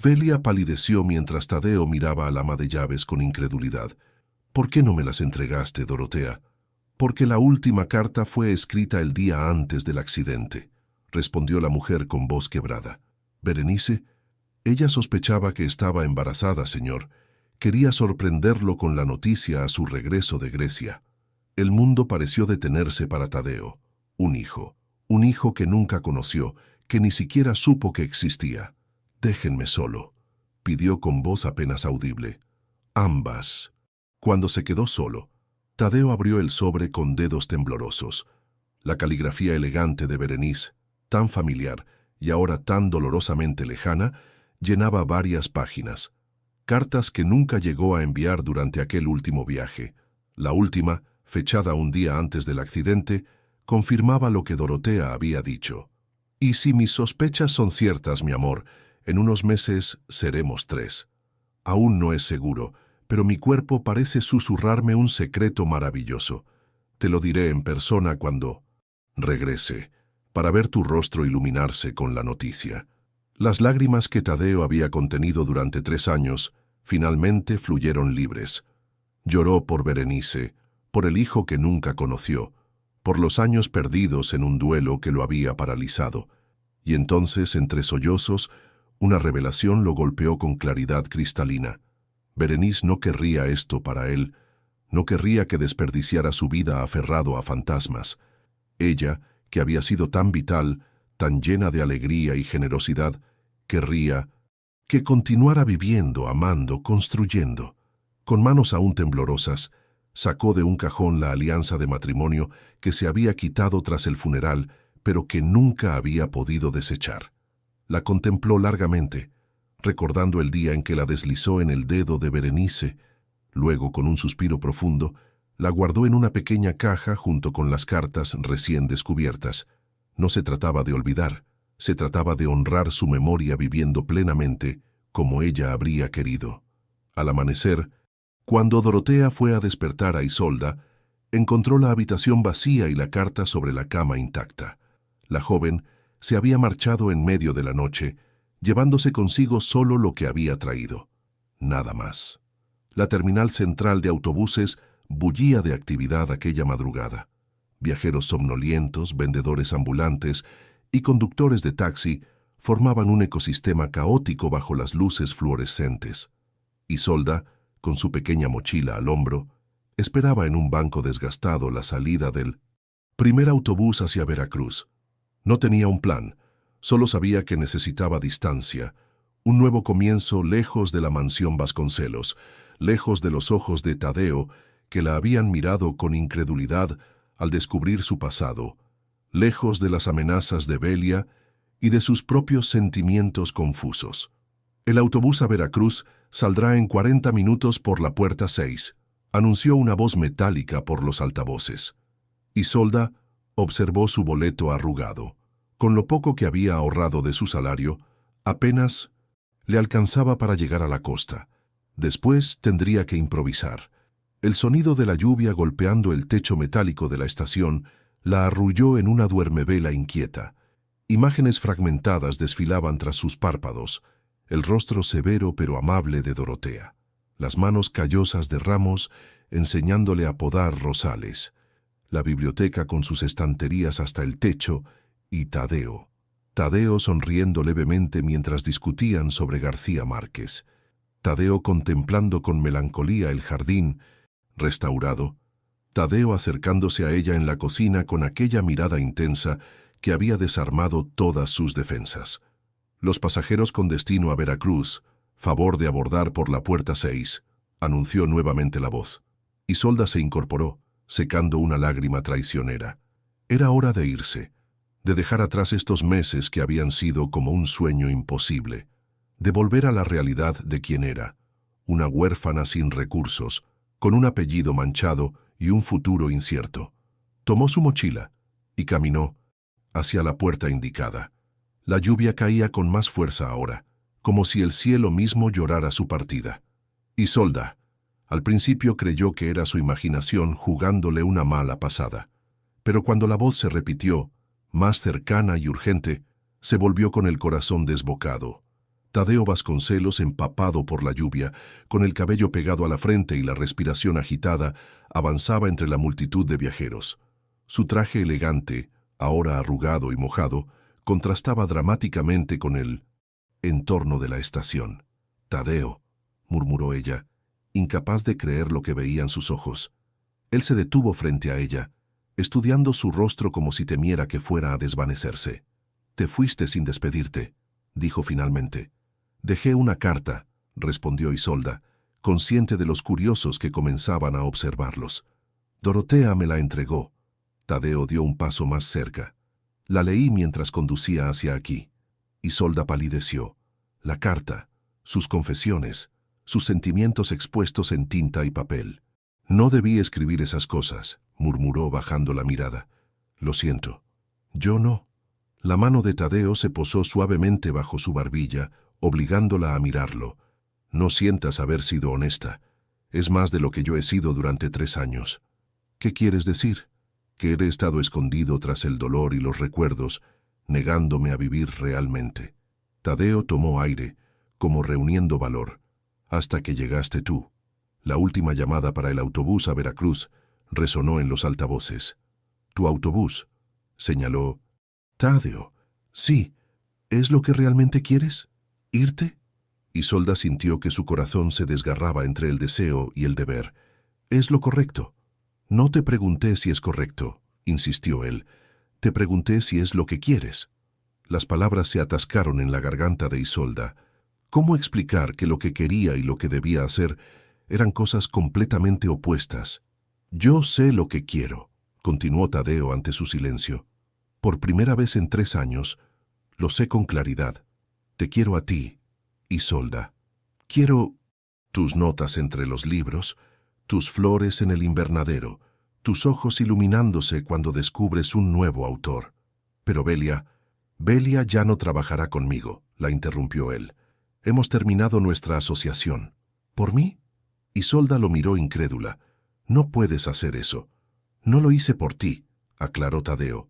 Belia palideció mientras Tadeo miraba al ama de llaves con incredulidad. ¿Por qué no me las entregaste, Dorotea? Porque la última carta fue escrita el día antes del accidente, respondió la mujer con voz quebrada. ¿Berenice? Ella sospechaba que estaba embarazada, señor. Quería sorprenderlo con la noticia a su regreso de Grecia. El mundo pareció detenerse para Tadeo. Un hijo que nunca conoció, que ni siquiera supo que existía. Déjenme solo, pidió con voz apenas audible. Ambas. Cuando se quedó solo, Tadeo abrió el sobre con dedos temblorosos. La caligrafía elegante de Berenice, tan familiar y ahora tan dolorosamente lejana, llenaba varias páginas. Cartas que nunca llegó a enviar durante aquel último viaje. La última, fechada un día antes del accidente, confirmaba lo que Dorotea había dicho. Y si mis sospechas son ciertas, mi amor, en unos meses seremos 3. Aún no es seguro, pero mi cuerpo parece susurrarme un secreto maravilloso. Te lo diré en persona cuando regrese, para ver tu rostro iluminarse con la noticia. Las lágrimas que Tadeo había contenido durante 3 años, finalmente fluyeron libres. Lloró por Berenice, por el hijo que nunca conoció, por los años perdidos en un duelo que lo había paralizado. Y entonces, entre sollozos, una revelación lo golpeó con claridad cristalina. Berenice no querría esto para él, no querría que desperdiciara su vida aferrado a fantasmas. Ella, que había sido tan vital, tan llena de alegría y generosidad, querría que continuara viviendo, amando, construyendo. Con manos aún temblorosas, sacó de un cajón la alianza de matrimonio que se había quitado tras el funeral, pero que nunca había podido desechar. La contempló largamente, recordando el día en que la deslizó en el dedo de Berenice. Luego, con un suspiro profundo, la guardó en una pequeña caja junto con las cartas recién descubiertas. No se trataba de olvidar, se trataba de honrar su memoria viviendo plenamente como ella habría querido. Al amanecer, cuando Dorotea fue a despertar a Isolda, encontró la habitación vacía y la carta sobre la cama intacta. La joven se había marchado en medio de la noche, llevándose consigo solo lo que había traído. Nada más. La terminal central de autobuses bullía de actividad aquella madrugada. Viajeros somnolientos, vendedores ambulantes y conductores de taxi formaban un ecosistema caótico bajo las luces fluorescentes. Isolda, con su pequeña mochila al hombro, esperaba en un banco desgastado la salida del primer autobús hacia Veracruz. No tenía un plan, solo sabía que necesitaba distancia, un nuevo comienzo lejos de la mansión Vasconcelos, lejos de los ojos de Tadeo, que la habían mirado con incredulidad al descubrir su pasado, lejos de las amenazas de Belia y de sus propios sentimientos confusos. El autobús a Veracruz saldrá en 40 minutos por la puerta 6, anunció una voz metálica por los altavoces. Isolda observó su boleto arrugado. Con lo poco que había ahorrado de su salario, apenas le alcanzaba para llegar a la costa. Después tendría que improvisar. El sonido de la lluvia golpeando el techo metálico de la estación la arrulló en una duermevela inquieta. Imágenes fragmentadas desfilaban tras sus párpados, el rostro severo pero amable de Dorotea, las manos callosas de Ramos enseñándole a podar rosales, la biblioteca con sus estanterías hasta el techo y Tadeo. Tadeo sonriendo levemente mientras discutían sobre García Márquez. Tadeo contemplando con melancolía el jardín restaurado. Tadeo acercándose a ella en la cocina con aquella mirada intensa que había desarmado todas sus defensas. Los pasajeros con destino a Veracruz, favor de abordar por la puerta 6, anunció nuevamente la voz. Isolda se incorporó, secando una lágrima traicionera. Era hora de irse, de dejar atrás estos meses que habían sido como un sueño imposible, de volver a la realidad de quien era, una huérfana sin recursos, con un apellido manchado y un futuro incierto. Tomó su mochila y caminó hacia la puerta indicada. La lluvia caía con más fuerza ahora, como si el cielo mismo llorara su partida. Isolda, al principio creyó que era su imaginación jugándole una mala pasada, pero cuando la voz se repitió, más cercana y urgente, se volvió con el corazón desbocado. Tadeo Vasconcelos, empapado por la lluvia, con el cabello pegado a la frente y la respiración agitada, avanzaba entre la multitud de viajeros. Su traje elegante, ahora arrugado y mojado, contrastaba dramáticamente con el entorno de la estación. «Tadeo», murmuró ella, incapaz de creer lo que veían sus ojos. Él se detuvo frente a ella, estudiando su rostro como si temiera que fuera a desvanecerse. «Te fuiste sin despedirte», dijo finalmente. «Dejé una carta», respondió Isolda, consciente de los curiosos que comenzaban a observarlos. «Dorotea me la entregó». Tadeo dio un paso más cerca. «La leí mientras conducía hacia aquí». Isolda palideció. La carta, sus confesiones, sus sentimientos expuestos en tinta y papel. «No debí escribir esas cosas», murmuró bajando la mirada. «Lo siento». «Yo no». La mano de Tadeo se posó suavemente bajo su barbilla, obligándola a mirarlo. «No sientas haber sido honesta. Es más de lo que yo he sido durante 3 años». «¿Qué quieres decir?» «Que he estado escondido tras el dolor y los recuerdos, negándome a vivir realmente». Tadeo tomó aire, como reuniendo valor, hasta que llegaste tú. La última llamada para el autobús a Veracruz resonó en los altavoces. «Tu autobús», señaló. «Tadeo, sí, ¿es lo que realmente quieres? ¿Irte?» Isolda sintió que su corazón se desgarraba entre el deseo y el deber. «Es lo correcto». «No te pregunté si es correcto», insistió él. «Te pregunté si es lo que quieres». Las palabras se atascaron en la garganta de Isolda. ¿Cómo explicar que lo que quería y lo que debía hacer eran cosas completamente opuestas? «Yo sé lo que quiero», continuó Tadeo ante su silencio. «Por primera vez en 3 años, lo sé con claridad. Te quiero a ti, Isolda. Quiero tus notas entre los libros, tus flores en el invernadero, tus ojos iluminándose cuando descubres un nuevo autor». «Pero Belia ya no trabajará conmigo», la interrumpió él. «Hemos terminado nuestra asociación». «¿Por mí?» Isolda lo miró incrédula. «No puedes hacer eso». «No lo hice por ti», aclaró Tadeo.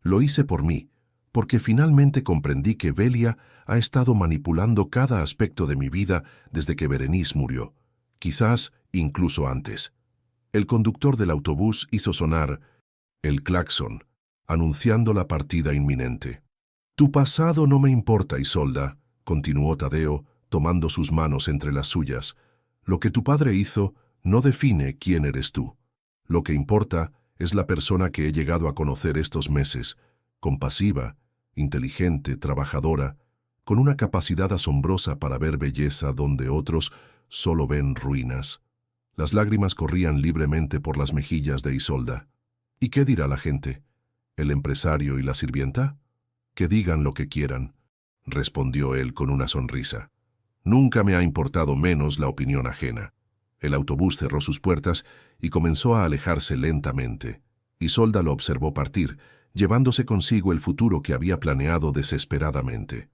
«Lo hice por mí, porque finalmente comprendí que Belia ha estado manipulando cada aspecto de mi vida desde que Berenice murió, quizás incluso antes». El conductor del autobús hizo sonar el claxon, anunciando la partida inminente. «Tu pasado no me importa, Isolda», continuó Tadeo, tomando sus manos entre las suyas. «Lo que tu padre hizo no define quién eres tú. Lo que importa es la persona que he llegado a conocer estos meses, compasiva, inteligente, trabajadora, con una capacidad asombrosa para ver belleza donde otros solo ven ruinas». Las lágrimas corrían libremente por las mejillas de Isolda. «¿Y qué dirá la gente? ¿El empresario y la sirvienta?» «Que digan lo que quieran», respondió él con una sonrisa. «Nunca me ha importado menos la opinión ajena». El autobús cerró sus puertas y comenzó a alejarse lentamente. Isolda lo observó partir, llevándose consigo el futuro que había planeado desesperadamente.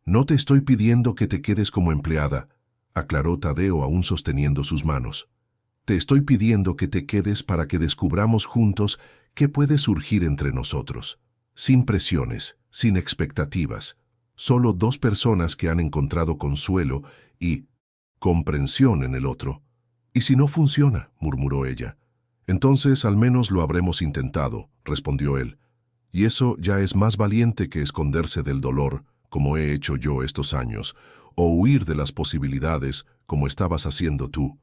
«No te estoy pidiendo que te quedes como empleada», aclaró Tadeo aún sosteniendo sus manos. «Te estoy pidiendo que te quedes para que descubramos juntos qué puede surgir entre nosotros. Sin presiones, sin expectativas. Solo 2 personas que han encontrado consuelo y comprensión en el otro». «¿Y si no funciona?», murmuró ella. «Entonces al menos lo habremos intentado», respondió él. Y eso ya es más valiente que esconderse del dolor, como he hecho yo estos años, o huir de las posibilidades, como estabas haciendo tú.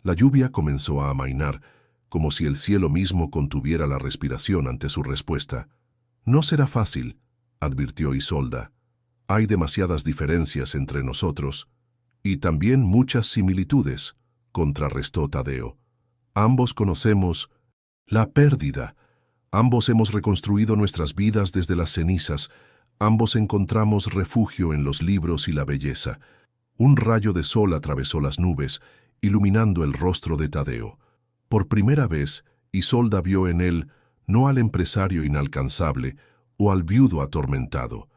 La lluvia comenzó a amainar, como si el cielo mismo contuviera la respiración ante su respuesta. «No será fácil», advirtió Isolda. «Hay demasiadas diferencias entre nosotros, y también muchas similitudes», contrarrestó Tadeo. «Ambos conocemos la pérdida. Ambos hemos reconstruido nuestras vidas desde las cenizas. Ambos encontramos refugio en los libros y la belleza». Un rayo de sol atravesó las nubes, iluminando el rostro de Tadeo. Por primera vez, Isolda vio en él no al empresario inalcanzable o al viudo atormentado,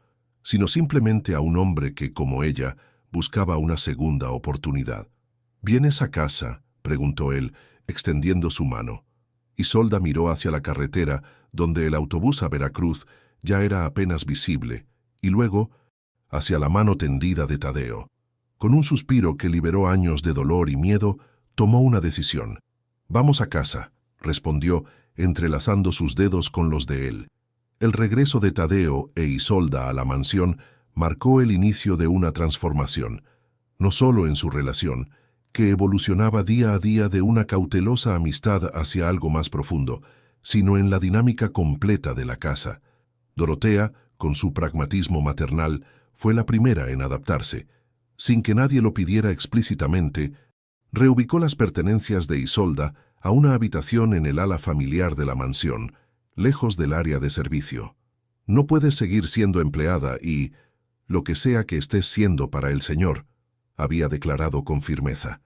sino simplemente a un hombre que, como ella, buscaba una segunda oportunidad. «¿Vienes a casa?», preguntó él, extendiendo su mano. Isolda miró hacia la carretera, donde el autobús a Veracruz ya era apenas visible, y luego hacia la mano tendida de Tadeo. Con un suspiro que liberó años de dolor y miedo, tomó una decisión. «Vamos a casa», respondió, entrelazando sus dedos con los de él. El regreso de Tadeo e Isolda a la mansión marcó el inicio de una transformación, no solo en su relación, que evolucionaba día a día de una cautelosa amistad hacia algo más profundo, sino en la dinámica completa de la casa. Dorotea, con su pragmatismo maternal, fue la primera en adaptarse. Sin que nadie lo pidiera explícitamente, reubicó las pertenencias de Isolda a una habitación en el ala familiar de la mansión, lejos del área de servicio. «No puedes seguir siendo empleada y lo que sea que estés siendo para el señor», había declarado con firmeza.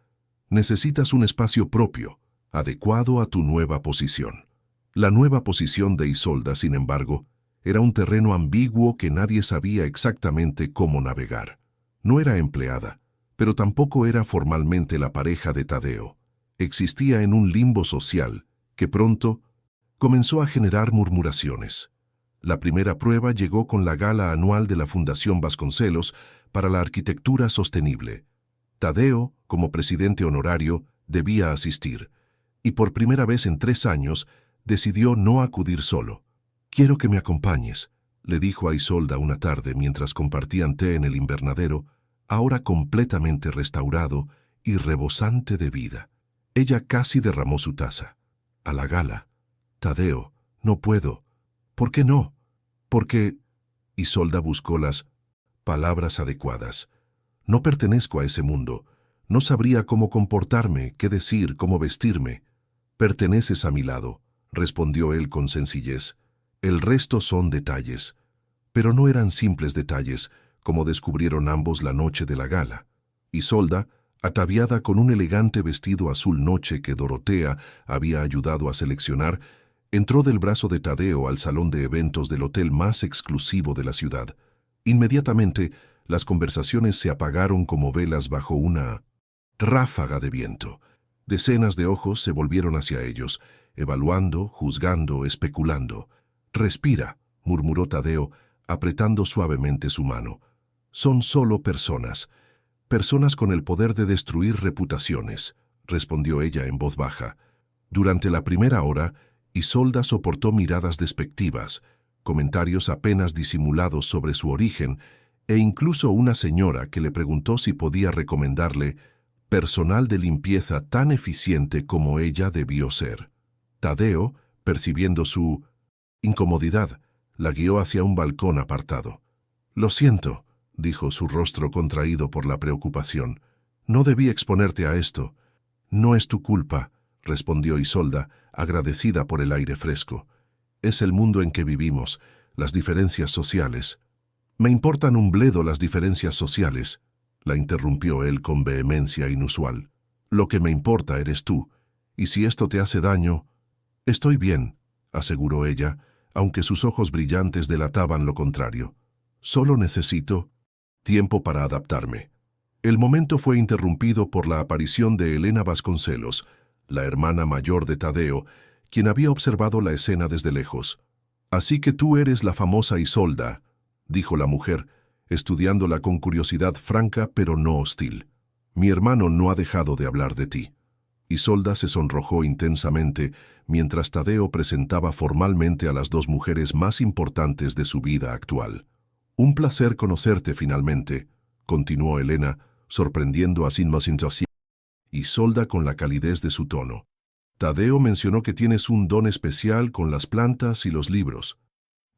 «Necesitas un espacio propio, adecuado a tu nueva posición». La nueva posición de Isolda, sin embargo, era un terreno ambiguo que nadie sabía exactamente cómo navegar. No era empleada, pero tampoco era formalmente la pareja de Tadeo. Existía en un limbo social que pronto comenzó a generar murmuraciones. La primera prueba llegó con la gala anual de la Fundación Vasconcelos para la Arquitectura Sostenible. Tadeo, como presidente honorario, debía asistir, y por primera vez en 3 años decidió no acudir solo. «Quiero que me acompañes», le dijo a Isolda una tarde mientras compartían té en el invernadero, ahora completamente restaurado y rebosante de vida. Ella casi derramó su taza. «A la gala». «Tadeo, no puedo». «¿Por qué no?» «Porque…» Isolda buscó las palabras adecuadas. «No pertenezco a ese mundo. No sabría cómo comportarme, qué decir, cómo vestirme». «Perteneces a mi lado», respondió él con sencillez. «El resto son detalles». Pero no eran simples detalles, como descubrieron ambos la noche de la gala. Isolda, ataviada con un elegante vestido azul noche que Dorotea había ayudado a seleccionar, entró del brazo de Tadeo al salón de eventos del hotel más exclusivo de la ciudad. Inmediatamente, las conversaciones se apagaron como velas bajo una ráfaga de viento. Decenas de ojos se volvieron hacia ellos, evaluando, juzgando, especulando. «Respira», murmuró Tadeo, apretando suavemente su mano. «Son solo personas. Personas con el poder de destruir reputaciones», respondió ella en voz baja. Durante la primera hora, Isolda soportó miradas despectivas, comentarios apenas disimulados sobre su origen, e incluso una señora que le preguntó si podía recomendarle personal de limpieza tan eficiente como ella debió ser. Tadeo, percibiendo su incomodidad, la guió hacia un balcón apartado. «Lo siento», dijo, su rostro contraído por la preocupación. «No debí exponerte a esto». «No es tu culpa», respondió Isolda, agradecida por el aire fresco. «Es el mundo en que vivimos, las diferencias sociales». «Me importan un bledo las diferencias sociales», la interrumpió él con vehemencia inusual. «Lo que me importa eres tú, y si esto te hace daño…» «Estoy bien», aseguró ella, aunque sus ojos brillantes delataban lo contrario. «Solo necesito tiempo para adaptarme». El momento fue interrumpido por la aparición de Elena Vasconcelos, la hermana mayor de Tadeo, quien había observado la escena desde lejos. «Así que tú eres la famosa Isolda», dijo la mujer, estudiándola con curiosidad franca pero no hostil. «Mi hermano no ha dejado de hablar de ti». Isolda se sonrojó intensamente mientras Tadeo presentaba formalmente a las dos mujeres más importantes de su vida actual. «Un placer conocerte finalmente», continuó Elena, sorprendiendo a Sinmasintosi, Isolda con la calidez de su tono. «Tadeo mencionó que tienes un don especial con las plantas y los libros».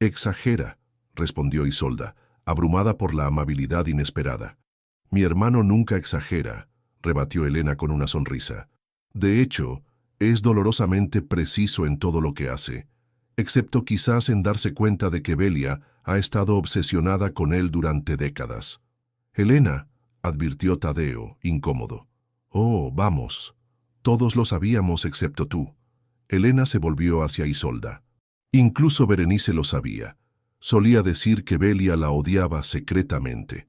«Exagera», respondió Isolda, abrumada por la amabilidad inesperada. «Mi hermano nunca exagera», rebatió Elena con una sonrisa. «De hecho, es dolorosamente preciso en todo lo que hace, excepto quizás en darse cuenta de que Belia ha estado obsesionada con él durante décadas». «Elena», advirtió Tadeo, incómodo. «Oh, vamos. Todos lo sabíamos excepto tú». Elena se volvió hacia Isolda. «Incluso Berenice lo sabía. Solía decir que Belia la odiaba secretamente».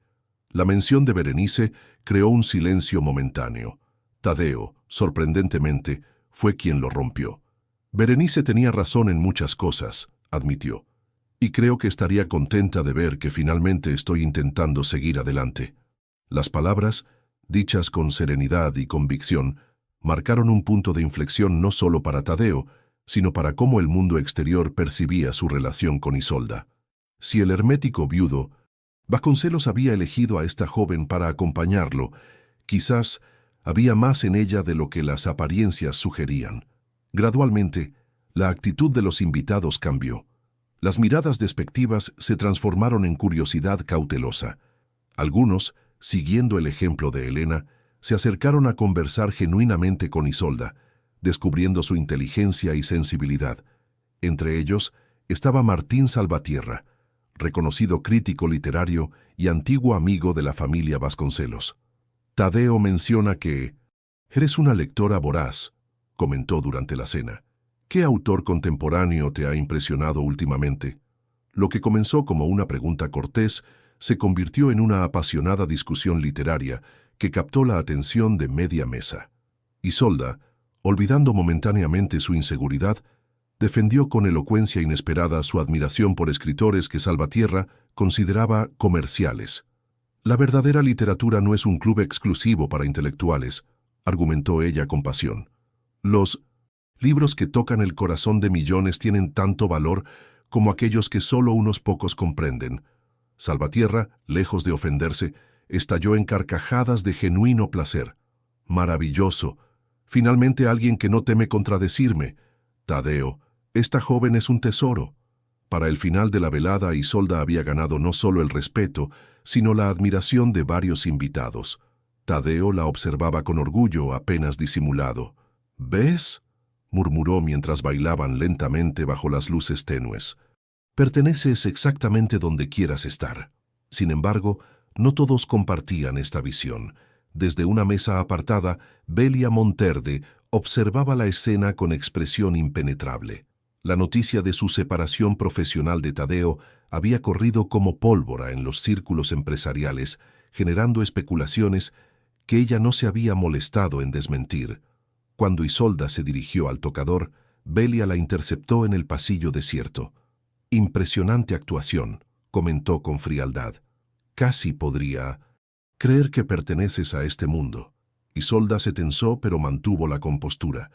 La mención de Berenice creó un silencio momentáneo. Tadeo, sorprendentemente, fue quien lo rompió. «Berenice tenía razón en muchas cosas», admitió. «Y creo que estaría contenta de ver que finalmente estoy intentando seguir adelante». Las palabras, dichas con serenidad y convicción, marcaron un punto de inflexión no solo para Tadeo, sino para cómo el mundo exterior percibía su relación con Isolda. Si el hermético viudo Vasconcelos había elegido a esta joven para acompañarlo, quizás había más en ella de lo que las apariencias sugerían. Gradualmente, la actitud de los invitados cambió. Las miradas despectivas se transformaron en curiosidad cautelosa. Algunos, siguiendo el ejemplo de Elena, se acercaron a conversar genuinamente con Isolda, descubriendo su inteligencia y sensibilidad. Entre ellos estaba Martín Salvatierra, reconocido crítico literario y antiguo amigo de la familia Vasconcelos. «Tadeo menciona que eres una lectora voraz», comentó durante la cena. «¿Qué autor contemporáneo te ha impresionado últimamente?». Lo que comenzó como una pregunta cortés se convirtió en una apasionada discusión literaria que captó la atención de media mesa. Isolda, olvidando momentáneamente su inseguridad, defendió con elocuencia inesperada su admiración por escritores que Salvatierra consideraba comerciales. «La verdadera literatura no es un club exclusivo para intelectuales», argumentó ella con pasión. «Los libros que tocan el corazón de millones tienen tanto valor como aquellos que solo unos pocos comprenden». Salvatierra, lejos de ofenderse, estalló en carcajadas de genuino placer. «Maravilloso. Finalmente alguien que no teme contradecirme. Tadeo, esta joven es un tesoro». Para el final de la velada, Isolda había ganado no solo el respeto, sino la admiración de varios invitados. Tadeo la observaba con orgullo apenas disimulado. «¿Ves?», murmuró mientras bailaban lentamente bajo las luces tenues. «Perteneces exactamente donde quieras estar». Sin embargo, no todos compartían esta visión. Desde una mesa apartada, Belia Monterde observaba la escena con expresión impenetrable. La noticia de su separación profesional de Tadeo había corrido como pólvora en los círculos empresariales, generando especulaciones que ella no se había molestado en desmentir. Cuando Isolda se dirigió al tocador, Belia la interceptó en el pasillo desierto. «Impresionante actuación», comentó con frialdad. «Casi podría creer que perteneces a este mundo». Isolda se tensó pero mantuvo la compostura.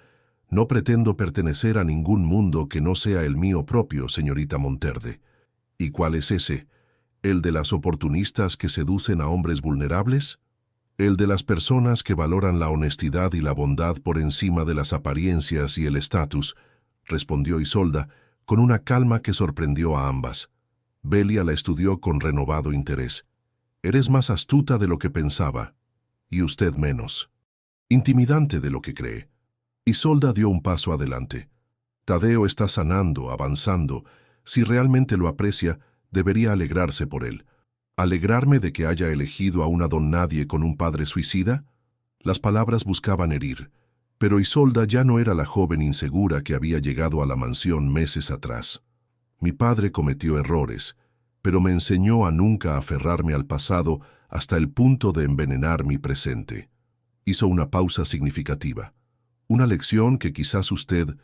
«No pretendo pertenecer a ningún mundo que no sea el mío propio, señorita Monterde». «¿Y cuál es ese? ¿El de las oportunistas que seducen a hombres vulnerables? ¿El de las personas que valoran la honestidad y la bondad por encima de las apariencias y el estatus?», respondió Isolda, con una calma que sorprendió a ambas. Belia la estudió con renovado interés. «Eres más astuta de lo que pensaba, y usted menos. Intimidante de lo que cree». Isolda dio un paso adelante. «Tadeo está sanando, avanzando. Si realmente lo aprecia, debería alegrarse por él. ¿Alegrarme de que haya elegido a una don nadie con un padre suicida?». Las palabras buscaban herir, pero Isolda ya no era la joven insegura que había llegado a la mansión meses atrás. «Mi padre cometió errores, pero me enseñó a nunca aferrarme al pasado hasta el punto de envenenar mi presente». Hizo una pausa significativa. «Una lección que quizás usted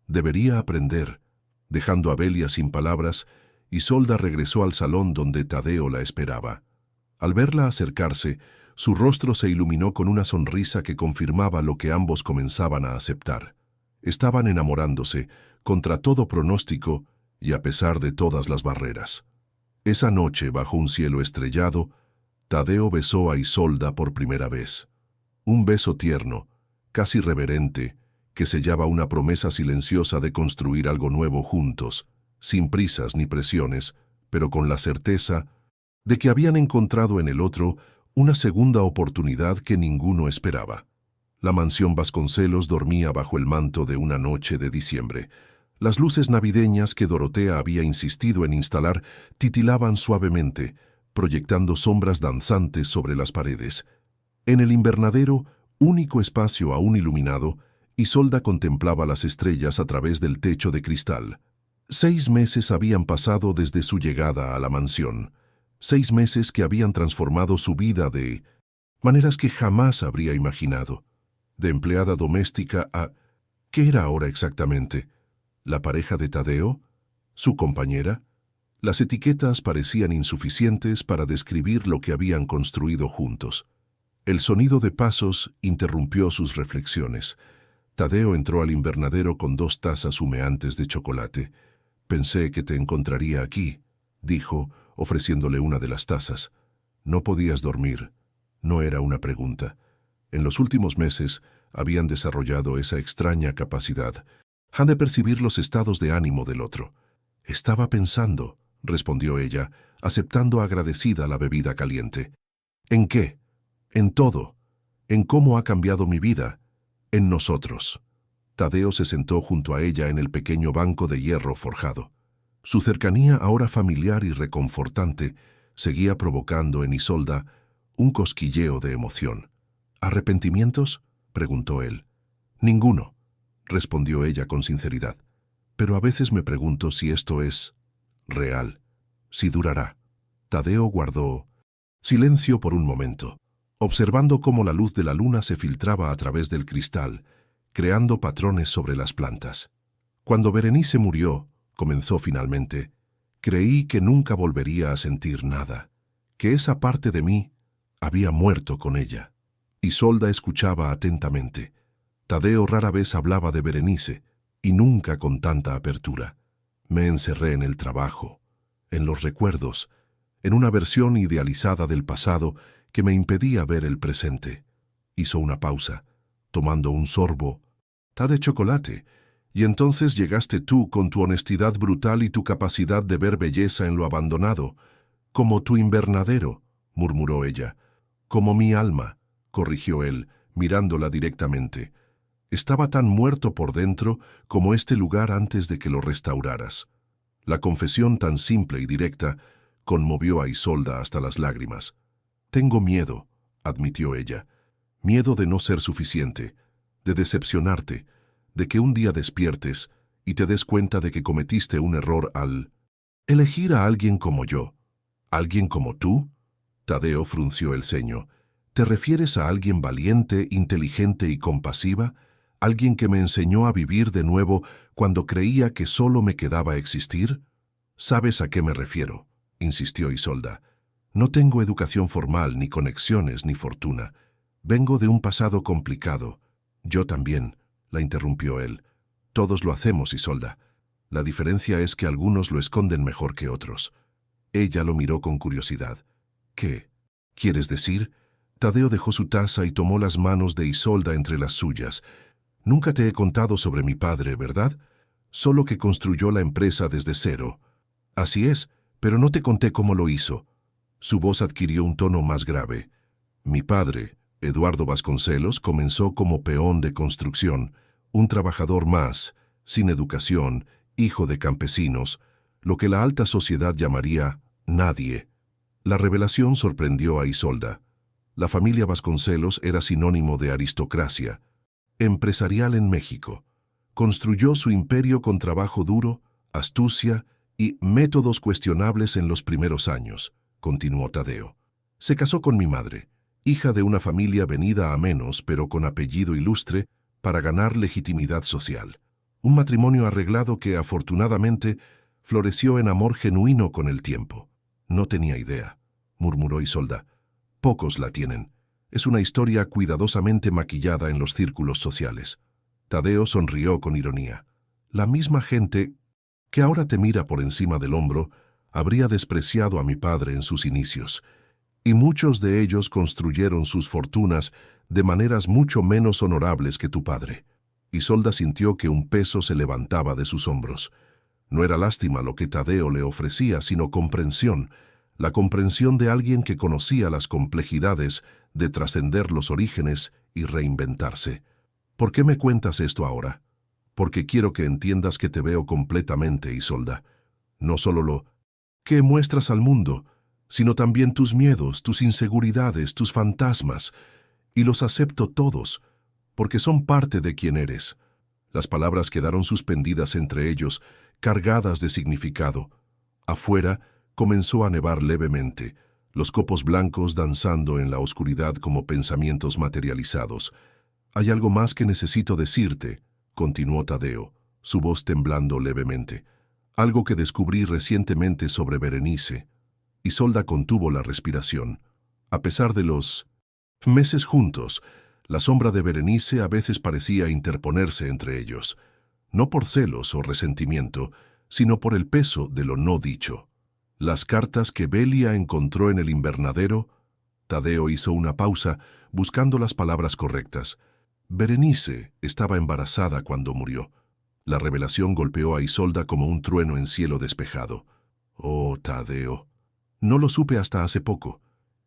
debería aprender». Dejando a Belia sin palabras, Isolda regresó al salón donde Tadeo la esperaba. Al verla acercarse, su rostro se iluminó con una sonrisa que confirmaba lo que ambos comenzaban a aceptar. Estaban enamorándose, contra todo pronóstico y a pesar de todas las barreras. Esa noche, bajo un cielo estrellado, Tadeo besó a Isolda por primera vez. Un beso tierno, casi reverente, que sellaba una promesa silenciosa de construir algo nuevo juntos, sin prisas ni presiones, pero con la certeza de que habían encontrado en el otro una segunda oportunidad que ninguno esperaba. La mansión Vasconcelos dormía bajo el manto de una noche de diciembre. Las luces navideñas que Dorotea había insistido en instalar titilaban suavemente, proyectando sombras danzantes sobre las paredes. En el invernadero, único espacio aún iluminado, Isolda contemplaba las estrellas a través del techo de cristal. 6 meses habían pasado desde su llegada a la mansión. 6 meses que habían transformado su vida de maneras que jamás habría imaginado. De empleada doméstica a... ¿Qué era ahora exactamente? ¿La pareja de Tadeo? ¿Su compañera? Las etiquetas parecían insuficientes para describir lo que habían construido juntos. El sonido de pasos interrumpió sus reflexiones. Tadeo entró al invernadero con 2 tazas humeantes de chocolate. «Pensé que te encontraría aquí», dijo, ofreciéndole una de las tazas. «No podías dormir». No era una pregunta. En los últimos meses habían desarrollado esa extraña capacidad de percibir los estados de ánimo del otro. «Estaba pensando», respondió ella, aceptando agradecida la bebida caliente. «¿En qué? En todo. En cómo ha cambiado mi vida. En nosotros». Tadeo se sentó junto a ella en el pequeño banco de hierro forjado. Su cercanía, ahora familiar y reconfortante, seguía provocando en Isolda un cosquilleo de emoción. «¿Arrepentimientos?», preguntó él. «Ninguno», respondió ella con sinceridad. «Pero a veces me pregunto si esto es real, si durará». Tadeo guardó silencio por un momento, observando cómo la luz de la luna se filtraba a través del cristal, creando patrones sobre las plantas. «Cuando Berenice murió», comenzó finalmente, «creí que nunca volvería a sentir nada, que esa parte de mí había muerto con ella». Isolda escuchaba atentamente. Tadeo rara vez hablaba de Berenice, y nunca con tanta apertura. Me encerré en el trabajo, en los recuerdos, en una versión idealizada del pasado que me impedía ver el presente. Hizo una pausa, tomando un sorbo de chocolate, y entonces llegaste tú con tu honestidad brutal y tu capacidad de ver belleza en lo abandonado, como tu invernadero, murmuró ella. Como mi alma, corrigió él, mirándola directamente. Estaba tan muerto por dentro como este lugar antes de que lo restauraras. La confesión tan simple y directa conmovió a Isolda hasta las lágrimas. «Tengo miedo», admitió ella. «Miedo de no ser suficiente, de decepcionarte, de que un día despiertes y te des cuenta de que cometiste un error al elegir a alguien como yo». «¿Alguien como tú?», Tadeo frunció el ceño. «¿Te refieres a alguien valiente, inteligente y compasiva? ¿Alguien que me enseñó a vivir de nuevo cuando creía que solo me quedaba existir?» «¿Sabes a qué me refiero?», insistió Isolda. «No tengo educación formal, ni conexiones, ni fortuna. Vengo de un pasado complicado». «Yo también», la interrumpió él. «Todos lo hacemos, Isolda. La diferencia es que algunos lo esconden mejor que otros». Ella lo miró con curiosidad. «¿Qué quieres decir?». Tadeo dejó su taza y tomó las manos de Isolda entre las suyas. «Nunca te he contado sobre mi padre, ¿verdad? Solo que construyó la empresa desde cero». «Así es, pero no te conté cómo lo hizo». Su voz adquirió un tono más grave. «Mi padre, Eduardo Vasconcelos, comenzó como peón de construcción, un trabajador más, sin educación, hijo de campesinos, lo que la alta sociedad llamaría nadie». La revelación sorprendió a Isolda. La familia Vasconcelos era sinónimo de aristocracia, empresarial en México. Construyó su imperio con trabajo duro, astucia y métodos cuestionables en los primeros años, continuó Tadeo. Se casó con mi madre, hija de una familia venida a menos pero con apellido ilustre, para ganar legitimidad social. Un matrimonio arreglado que, afortunadamente, floreció en amor genuino con el tiempo. «No tenía idea», murmuró Isolda. «Pocos la tienen. Es una historia cuidadosamente maquillada en los círculos sociales». Tadeo sonrió con ironía. La misma gente que ahora te mira por encima del hombro habría despreciado a mi padre en sus inicios, y muchos de ellos construyeron sus fortunas de maneras mucho menos honorables que tu padre. Isolda sintió que un peso se levantaba de sus hombros. No era lástima lo que Tadeo le ofrecía, sino comprensión, la comprensión de alguien que conocía las complejidades de trascender los orígenes y reinventarse. ¿Por qué me cuentas esto ahora? Porque quiero que entiendas que te veo completamente, Isolda. No solo lo que muestras al mundo, sino también tus miedos, tus inseguridades, tus fantasmas, y los acepto todos, porque son parte de quien eres. Las palabras quedaron suspendidas entre ellos, cargadas de significado. Afuera comenzó a nevar levemente, los copos blancos danzando en la oscuridad como pensamientos materializados. «Hay algo más que necesito decirte», continuó Tadeo, su voz temblando levemente. «Algo que descubrí recientemente sobre Berenice». Isolda contuvo la respiración. A pesar de los meses juntos, la sombra de Berenice a veces parecía interponerse entre ellos, no por celos o resentimiento, sino por el peso de lo no dicho. Las cartas que Belia encontró en el invernadero. Tadeo hizo una pausa, buscando las palabras correctas. Berenice estaba embarazada cuando murió. La revelación golpeó a Isolda como un trueno en cielo despejado. Oh, Tadeo. No lo supe hasta hace poco.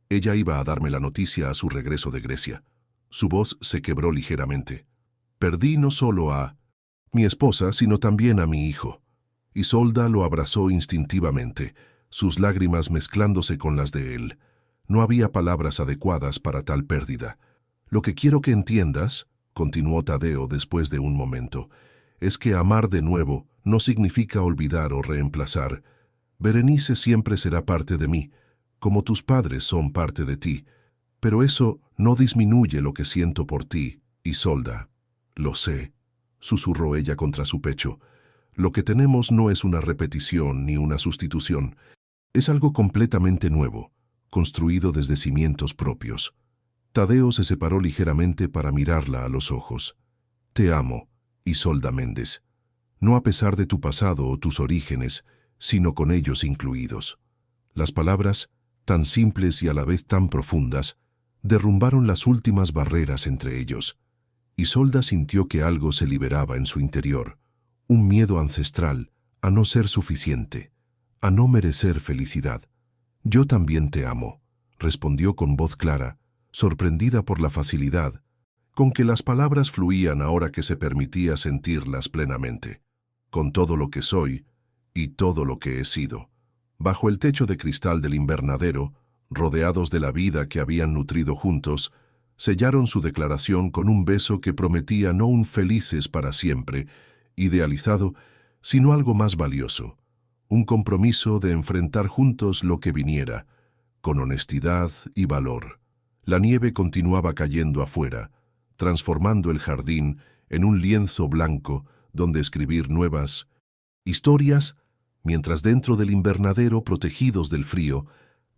Ella iba a darme la noticia a su regreso de Grecia. Su voz se quebró ligeramente. Perdí no solo a mi esposa, sino también a mi hijo. Isolda lo abrazó instintivamente, sus lágrimas mezclándose con las de él. No había palabras adecuadas para tal pérdida. Lo que quiero que entiendas, continuó Tadeo después de un momento, es que amar de nuevo no significa olvidar o reemplazar. Berenice siempre será parte de mí, como tus padres son parte de ti, pero eso no disminuye lo que siento por ti, Isolda. Lo sé, susurró ella contra su pecho. Lo que tenemos no es una repetición ni una sustitución. Es algo completamente nuevo, construido desde cimientos propios. Tadeo se separó ligeramente para mirarla a los ojos. Te amo, Isolda Méndez. No a pesar de tu pasado o tus orígenes, sino con ellos incluidos. Las palabras, tan simples y a la vez tan profundas, derrumbaron las últimas barreras entre ellos. Isolda sintió que algo se liberaba en su interior, un miedo ancestral a no ser suficiente, a no merecer felicidad. Yo también te amo, respondió con voz clara, sorprendida por la facilidad con que las palabras fluían ahora que se permitía sentirlas plenamente. Con todo lo que soy y todo lo que he sido. Bajo el techo de cristal del invernadero, rodeados de la vida que habían nutrido juntos, sellaron su declaración con un beso que prometía no un felices para siempre, idealizado, sino algo más valioso, un compromiso de enfrentar juntos lo que viniera, con honestidad y valor. La nieve continuaba cayendo afuera, transformando el jardín en un lienzo blanco donde escribir nuevas historias, mientras dentro del invernadero, protegidos del frío,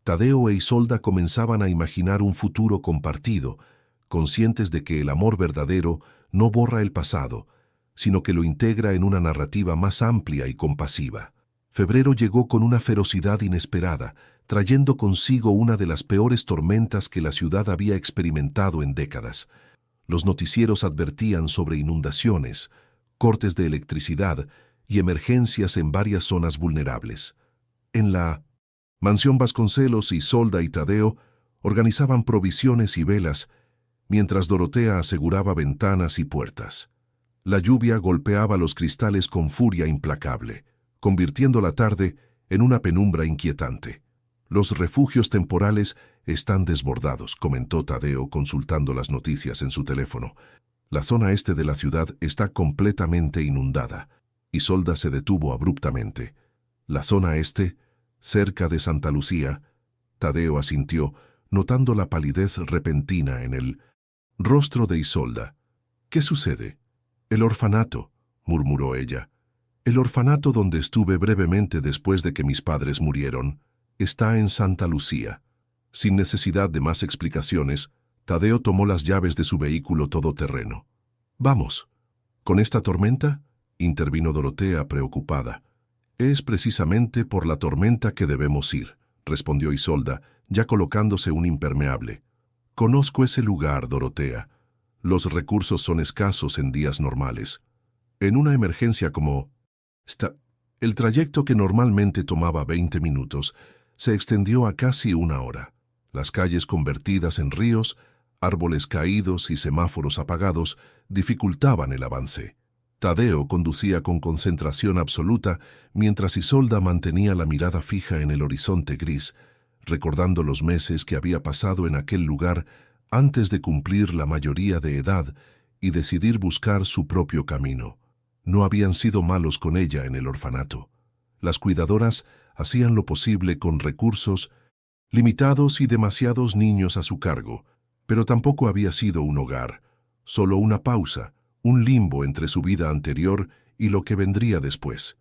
Tadeo e Isolda comenzaban a imaginar un futuro compartido, conscientes de que el amor verdadero no borra el pasado, sino que lo integra en una narrativa más amplia y compasiva. Febrero llegó con una ferocidad inesperada, trayendo consigo una de las peores tormentas que la ciudad había experimentado en décadas. Los noticieros advertían sobre inundaciones, cortes de electricidad y emergencias en varias zonas vulnerables. En la mansión Vasconcelos, Isolda y Tadeo organizaban provisiones y velas, mientras Dorotea aseguraba ventanas y puertas. La lluvia golpeaba los cristales con furia implacable, convirtiendo la tarde en una penumbra inquietante. Los refugios temporales están desbordados, comentó Tadeo consultando las noticias en su teléfono. La zona este de la ciudad está completamente inundada. Isolda se detuvo abruptamente. La zona este, cerca de Santa Lucía. Tadeo asintió, notando la palidez repentina en el rostro de Isolda. ¿Qué sucede? El orfanato, murmuró ella. El orfanato donde estuve brevemente después de que mis padres murieron está en Santa Lucía. Sin necesidad de más explicaciones, Tadeo tomó las llaves de su vehículo todoterreno. Vamos. ¿Con esta tormenta? Intervino Dorotea, preocupada. Es precisamente por la tormenta que debemos ir, respondió Isolda, ya colocándose un impermeable. Conozco ese lugar, Dorotea. Los recursos son escasos en días normales. En una emergencia como el trayecto que normalmente tomaba 20 minutos se extendió a casi 1 hora. Las calles convertidas en ríos, árboles caídos y semáforos apagados dificultaban el avance. Tadeo conducía con concentración absoluta mientras Isolda mantenía la mirada fija en el horizonte gris, recordando los meses que había pasado en aquel lugar antes de cumplir la mayoría de edad y decidir buscar su propio camino. No habían sido malos con ella en el orfanato. Las cuidadoras hacían lo posible con recursos limitados y demasiados niños a su cargo, pero tampoco había sido un hogar, solo una pausa, un limbo entre su vida anterior y lo que vendría después.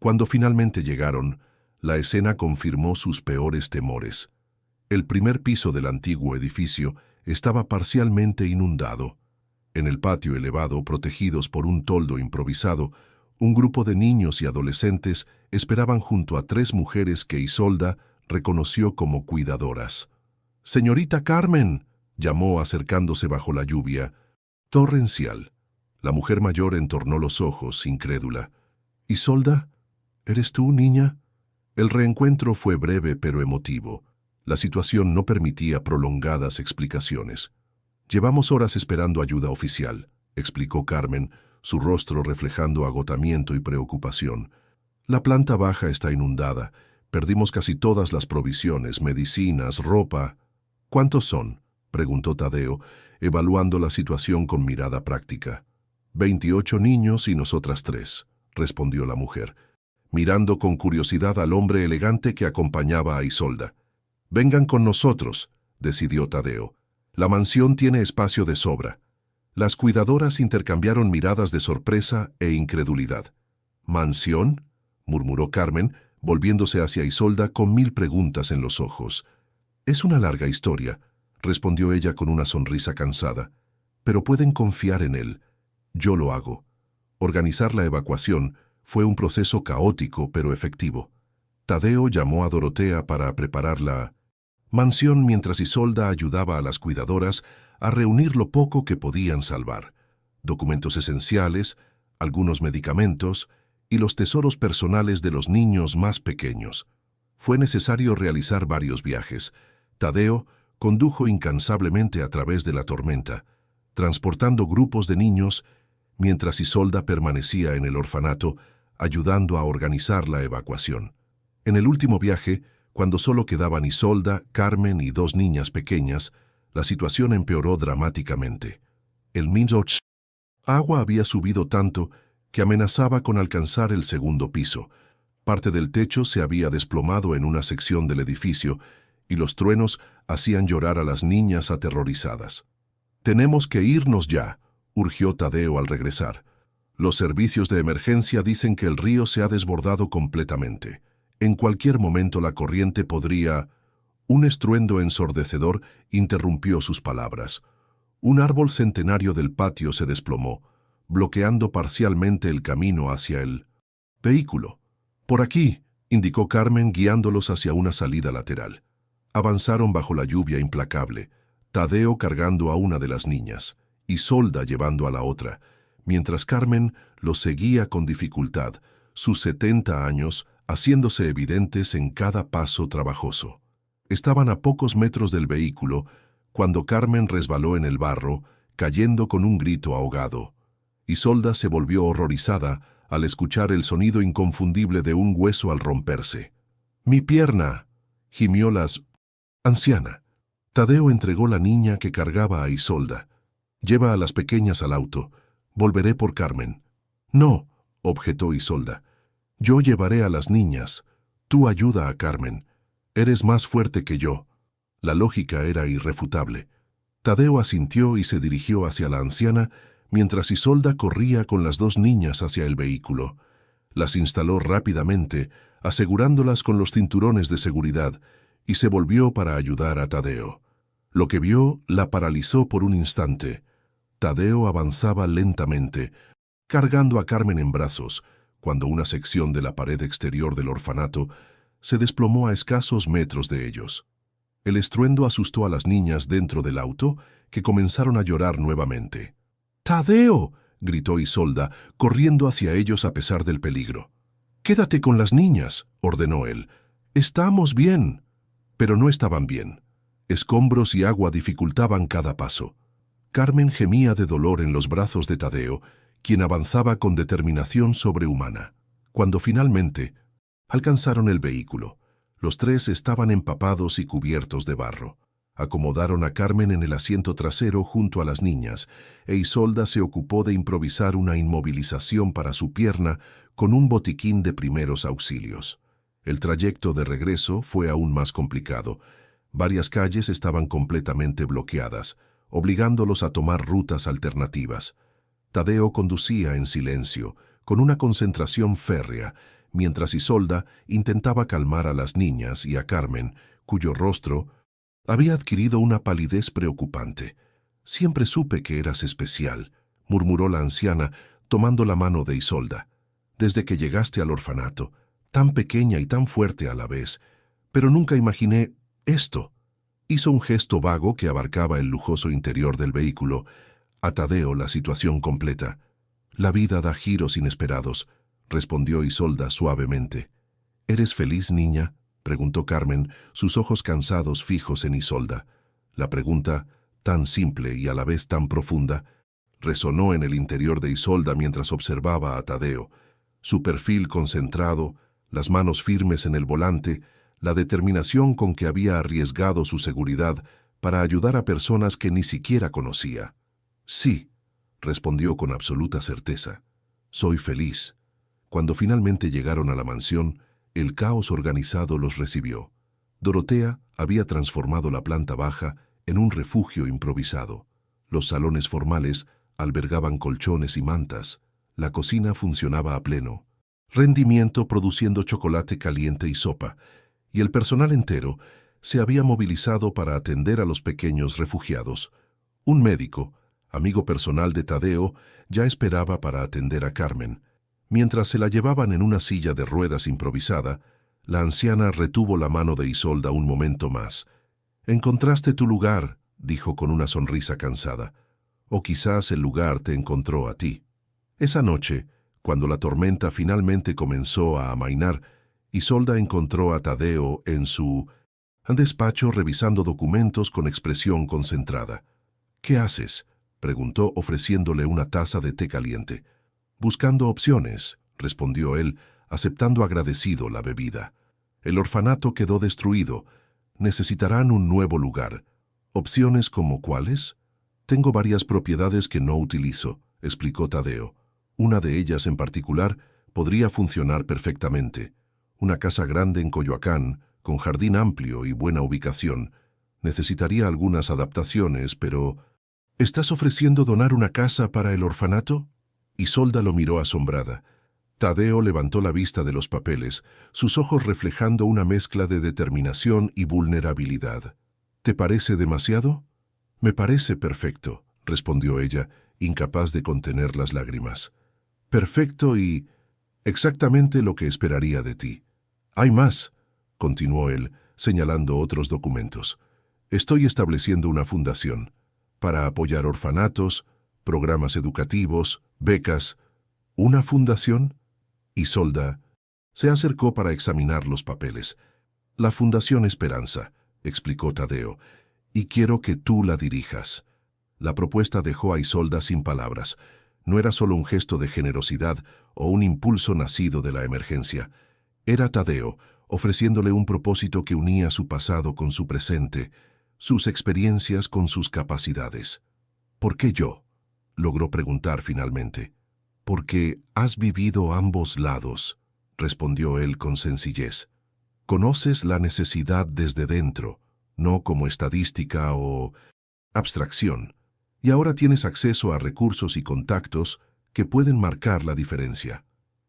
Cuando finalmente llegaron, la escena confirmó sus peores temores. El primer piso del antiguo edificio estaba parcialmente inundado. En el patio elevado, protegidos por un toldo improvisado, un grupo de niños y adolescentes esperaban junto a 3 mujeres que Isolda reconoció como cuidadoras. «¡Señorita Carmen!», llamó acercándose bajo la lluvia torrencial. La mujer mayor entornó los ojos, incrédula. «¿Isolda? ¿Eres tú, niña?». El reencuentro fue breve pero emotivo. La situación no permitía prolongadas explicaciones. «Llevamos horas esperando ayuda oficial», explicó Carmen, su rostro reflejando agotamiento y preocupación. «La planta baja está inundada. Perdimos casi todas las provisiones, medicinas, ropa». «¿Cuántos son?», preguntó Tadeo, evaluando la situación con mirada práctica. 28 niños y nosotras 3, respondió la mujer, mirando con curiosidad al hombre elegante que acompañaba a Isolda. «Vengan con nosotros», decidió Tadeo. «La mansión tiene espacio de sobra». Las cuidadoras intercambiaron miradas de sorpresa e incredulidad. «¿Mansión?», murmuró Carmen, volviéndose hacia Isolda con 1000 preguntas en los ojos. «Es una larga historia», respondió ella con una sonrisa cansada. «Pero pueden confiar en él. Yo lo hago». Organizar la evacuación fue un proceso caótico pero efectivo. Tadeo llamó a Dorotea para preparar la mansión mientras Isolda ayudaba a las cuidadoras a reunir lo poco que podían salvar: documentos esenciales, algunos medicamentos y los tesoros personales de los niños más pequeños. Fue necesario realizar varios viajes. Tadeo condujo incansablemente a través de la tormenta, transportando grupos de niños, mientras Isolda permanecía en el orfanato, ayudando a organizar la evacuación. En el último viaje, cuando solo quedaban Isolda, Carmen y 2 niñas pequeñas, la situación empeoró dramáticamente. El agua había subido tanto que amenazaba con alcanzar el segundo piso. Parte del techo se había desplomado en una sección del edificio y los truenos hacían llorar a las niñas aterrorizadas. «Tenemos que irnos ya», urgió Tadeo al regresar. «Los servicios de emergencia dicen que el río se ha desbordado completamente. En cualquier momento la corriente podría...». Un estruendo ensordecedor interrumpió sus palabras. Un árbol centenario del patio se desplomó, bloqueando parcialmente el camino hacia el vehículo. «Por aquí», indicó Carmen guiándolos hacia una salida lateral. Avanzaron bajo la lluvia implacable, Tadeo cargando a una de las niñas, Isolda llevando a la otra, mientras Carmen los seguía con dificultad, sus 70 años haciéndose evidentes en cada paso trabajoso. Estaban a pocos metros del vehículo cuando Carmen resbaló en el barro, cayendo con un grito ahogado. Isolda se volvió horrorizada al escuchar el sonido inconfundible de un hueso al romperse. «¡Mi pierna!», gimió la anciana. Tadeo entregó la niña que cargaba a Isolda. «Lleva a las pequeñas al auto. Volveré por Carmen». «No», objetó Isolda. «Yo llevaré a las niñas. Tú ayuda a Carmen. Eres más fuerte que yo». La lógica era irrefutable. Tadeo asintió y se dirigió hacia la anciana, mientras Isolda corría con las 2 niñas hacia el vehículo. Las instaló rápidamente, asegurándolas con los cinturones de seguridad, y se volvió para ayudar a Tadeo. Lo que vio la paralizó por un instante. Tadeo avanzaba lentamente, cargando a Carmen en brazos, cuando una sección de la pared exterior del orfanato se desplomó a escasos metros de ellos. El estruendo asustó a las niñas dentro del auto, que comenzaron a llorar nuevamente. ¡Tadeo!, gritó Isolda, corriendo hacia ellos a pesar del peligro. «Quédate con las niñas», ordenó él. «Estamos bien». Pero no estaban bien. Escombros y agua dificultaban cada paso. Carmen gemía de dolor en los brazos de Tadeo, quien avanzaba con determinación sobrehumana. Cuando finalmente alcanzaron el vehículo, los tres estaban empapados y cubiertos de barro. Acomodaron a Carmen en el asiento trasero junto a las niñas, e Isolda se ocupó de improvisar una inmovilización para su pierna con un botiquín de primeros auxilios. El trayecto de regreso fue aún más complicado. Varias calles estaban completamente bloqueadas, obligándolos a tomar rutas alternativas. Tadeo conducía en silencio, con una concentración férrea, mientras Isolda intentaba calmar a las niñas y a Carmen, cuyo rostro había adquirido una palidez preocupante. «Siempre supe que eras especial», murmuró la anciana, tomando la mano de Isolda. «Desde que llegaste al orfanato, tan pequeña y tan fuerte a la vez, pero nunca imaginé esto». Hizo un gesto vago que abarcaba el lujoso interior del vehículo. A Tadeo la situación completa. «La vida da giros inesperados», respondió Isolda suavemente. «¿Eres feliz, niña?», preguntó Carmen, sus ojos cansados fijos en Isolda. La pregunta, tan simple y a la vez tan profunda, resonó en el interior de Isolda mientras observaba a Tadeo. Su perfil concentrado, las manos firmes en el volante, la determinación con que había arriesgado su seguridad para ayudar a personas que ni siquiera conocía. «Sí», respondió con absoluta certeza. «Soy feliz». Cuando finalmente llegaron a la mansión, el caos organizado los recibió. Dorotea había transformado la planta baja en un refugio improvisado. Los salones formales albergaban colchones y mantas. La cocina funcionaba a pleno rendimiento, produciendo chocolate caliente y sopa, y el personal entero se había movilizado para atender a los pequeños refugiados. Un médico, amigo personal de Tadeo, ya esperaba para atender a Carmen. Mientras se la llevaban en una silla de ruedas improvisada, la anciana retuvo la mano de Isolda un momento más. «Encontraste tu lugar», dijo con una sonrisa cansada. «O quizás el lugar te encontró a ti». Esa noche, cuando la tormenta finalmente comenzó a amainar, Isolda encontró a Tadeo en su despacho revisando documentos con expresión concentrada. «¿Qué haces?», preguntó ofreciéndole una taza de té caliente. «Buscando opciones», respondió él, aceptando agradecido la bebida. «El orfanato quedó destruido. Necesitarán un nuevo lugar. ¿Opciones como cuáles?» «Tengo varias propiedades que no utilizo», explicó Tadeo. «Una de ellas en particular podría funcionar perfectamente. Una casa grande en Coyoacán, con jardín amplio y buena ubicación. Necesitaría algunas adaptaciones, pero... ¿Estás ofreciendo donar una casa para el orfanato?» Isolda lo miró asombrada. Tadeo levantó la vista de los papeles, sus ojos reflejando una mezcla de determinación y vulnerabilidad. «¿Te parece demasiado?» «Me parece perfecto», respondió ella, incapaz de contener las lágrimas. «Perfecto y exactamente lo que esperaría de ti. Hay más», continuó él, señalando otros documentos. «Estoy estableciendo una fundación para apoyar orfanatos, programas educativos, becas». «¿Una fundación?» Isolda se acercó para examinar los papeles. «La Fundación Esperanza», explicó Tadeo, «y quiero que tú la dirijas». La propuesta dejó a Isolda sin palabras. No era solo un gesto de generosidad o un impulso nacido de la emergencia. Era Tadeo, ofreciéndole un propósito que unía su pasado con su presente, sus experiencias con sus capacidades. «¿Por qué yo?», logró preguntar finalmente. «Porque has vivido ambos lados», respondió él con sencillez. «Conoces la necesidad desde dentro, no como estadística o abstracción, y ahora tienes acceso a recursos y contactos que pueden marcar la diferencia».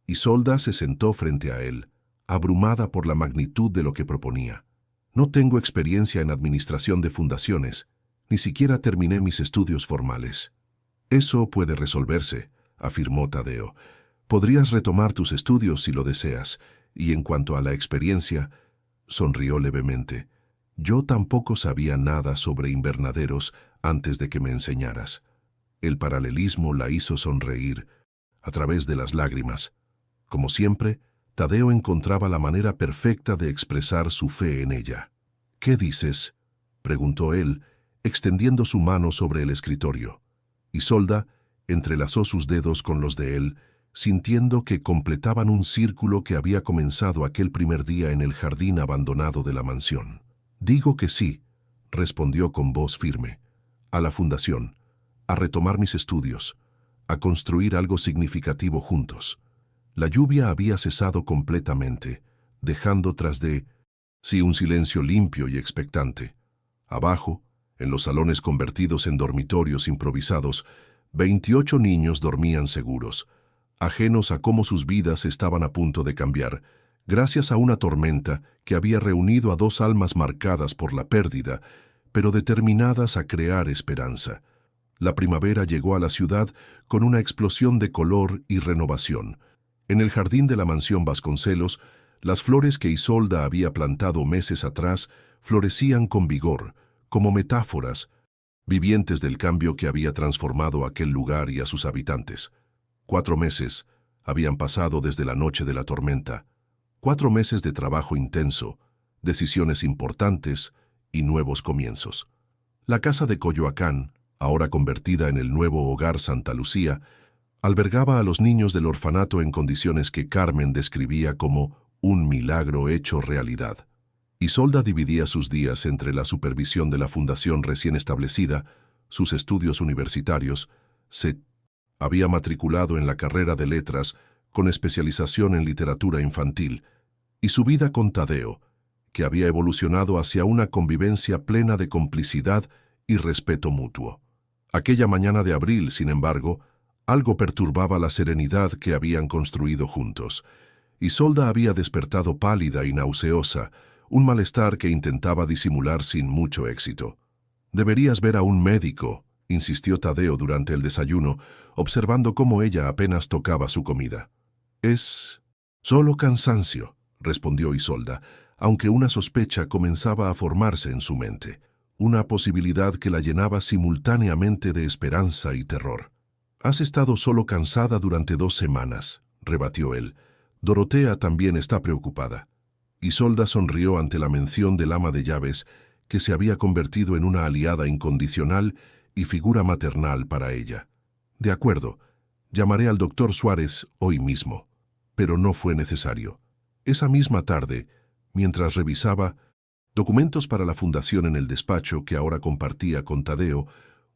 Isolda se sentó frente a él, abrumada por la magnitud de lo que proponía. «No tengo experiencia en administración de fundaciones, ni siquiera terminé mis estudios formales». «Eso puede resolverse», afirmó Tadeo. Podrías retomar tus estudios si lo deseas, y en cuanto a la experiencia, sonrió levemente. Yo tampoco sabía nada sobre invernaderos antes de que me enseñaras. El paralelismo la hizo sonreír a través de las lágrimas. Como siempre, Tadeo encontraba la manera perfecta de expresar su fe en ella. ¿Qué dices?, preguntó él, extendiendo su mano sobre el escritorio. Isolda entrelazó sus dedos con los de él, sintiendo que completaban un círculo que había comenzado aquel primer día en el jardín abandonado de la mansión. Digo que sí, respondió con voz firme. A la fundación, a retomar mis estudios, a construir algo significativo juntos. La lluvia había cesado completamente, dejando tras de sí un silencio limpio y expectante. Abajo, en los salones convertidos en dormitorios improvisados, 28 niños dormían seguros, ajenos a cómo sus vidas estaban a punto de cambiar, gracias a una tormenta que había reunido a dos almas marcadas por la pérdida, pero determinadas a crear esperanza. La primavera llegó a la ciudad con una explosión de color y renovación. En el jardín de la mansión Vasconcelos, las flores que Isolda había plantado meses atrás florecían con vigor, como metáforas vivientes del cambio que había transformado aquel lugar y a sus habitantes. 4 meses habían pasado desde la noche de la tormenta, 4 meses de trabajo intenso, decisiones importantes y nuevos comienzos. La casa de Coyoacán, ahora convertida en el nuevo hogar Santa Lucía, albergaba a los niños del orfanato en condiciones que Carmen describía como un milagro hecho realidad. Isolda dividía sus días entre la supervisión de la fundación recién establecida, sus estudios universitarios. Se había matriculado en la carrera de letras con especialización en literatura infantil, y su vida con Tadeo, que había evolucionado hacia una convivencia plena de complicidad y respeto mutuo. Aquella mañana de abril, sin embargo, algo perturbaba la serenidad que habían construido juntos. Isolda había despertado pálida y nauseosa, un malestar que intentaba disimular sin mucho éxito. «Deberías ver a un médico», insistió Tadeo durante el desayuno, observando cómo ella apenas tocaba su comida. «Es solo cansancio», respondió Isolda, aunque una sospecha comenzaba a formarse en su mente, una posibilidad que la llenaba simultáneamente de esperanza y terror. «Has estado solo cansada durante 2 semanas», rebatió él. «Dorotea también está preocupada». Isolda sonrió ante la mención del ama de llaves, que se había convertido en una aliada incondicional y figura maternal para ella. «De acuerdo, llamaré al doctor Suárez hoy mismo». Pero no fue necesario. Esa misma tarde, mientras revisaba documentos para la fundación en el despacho que ahora compartía con Tadeo,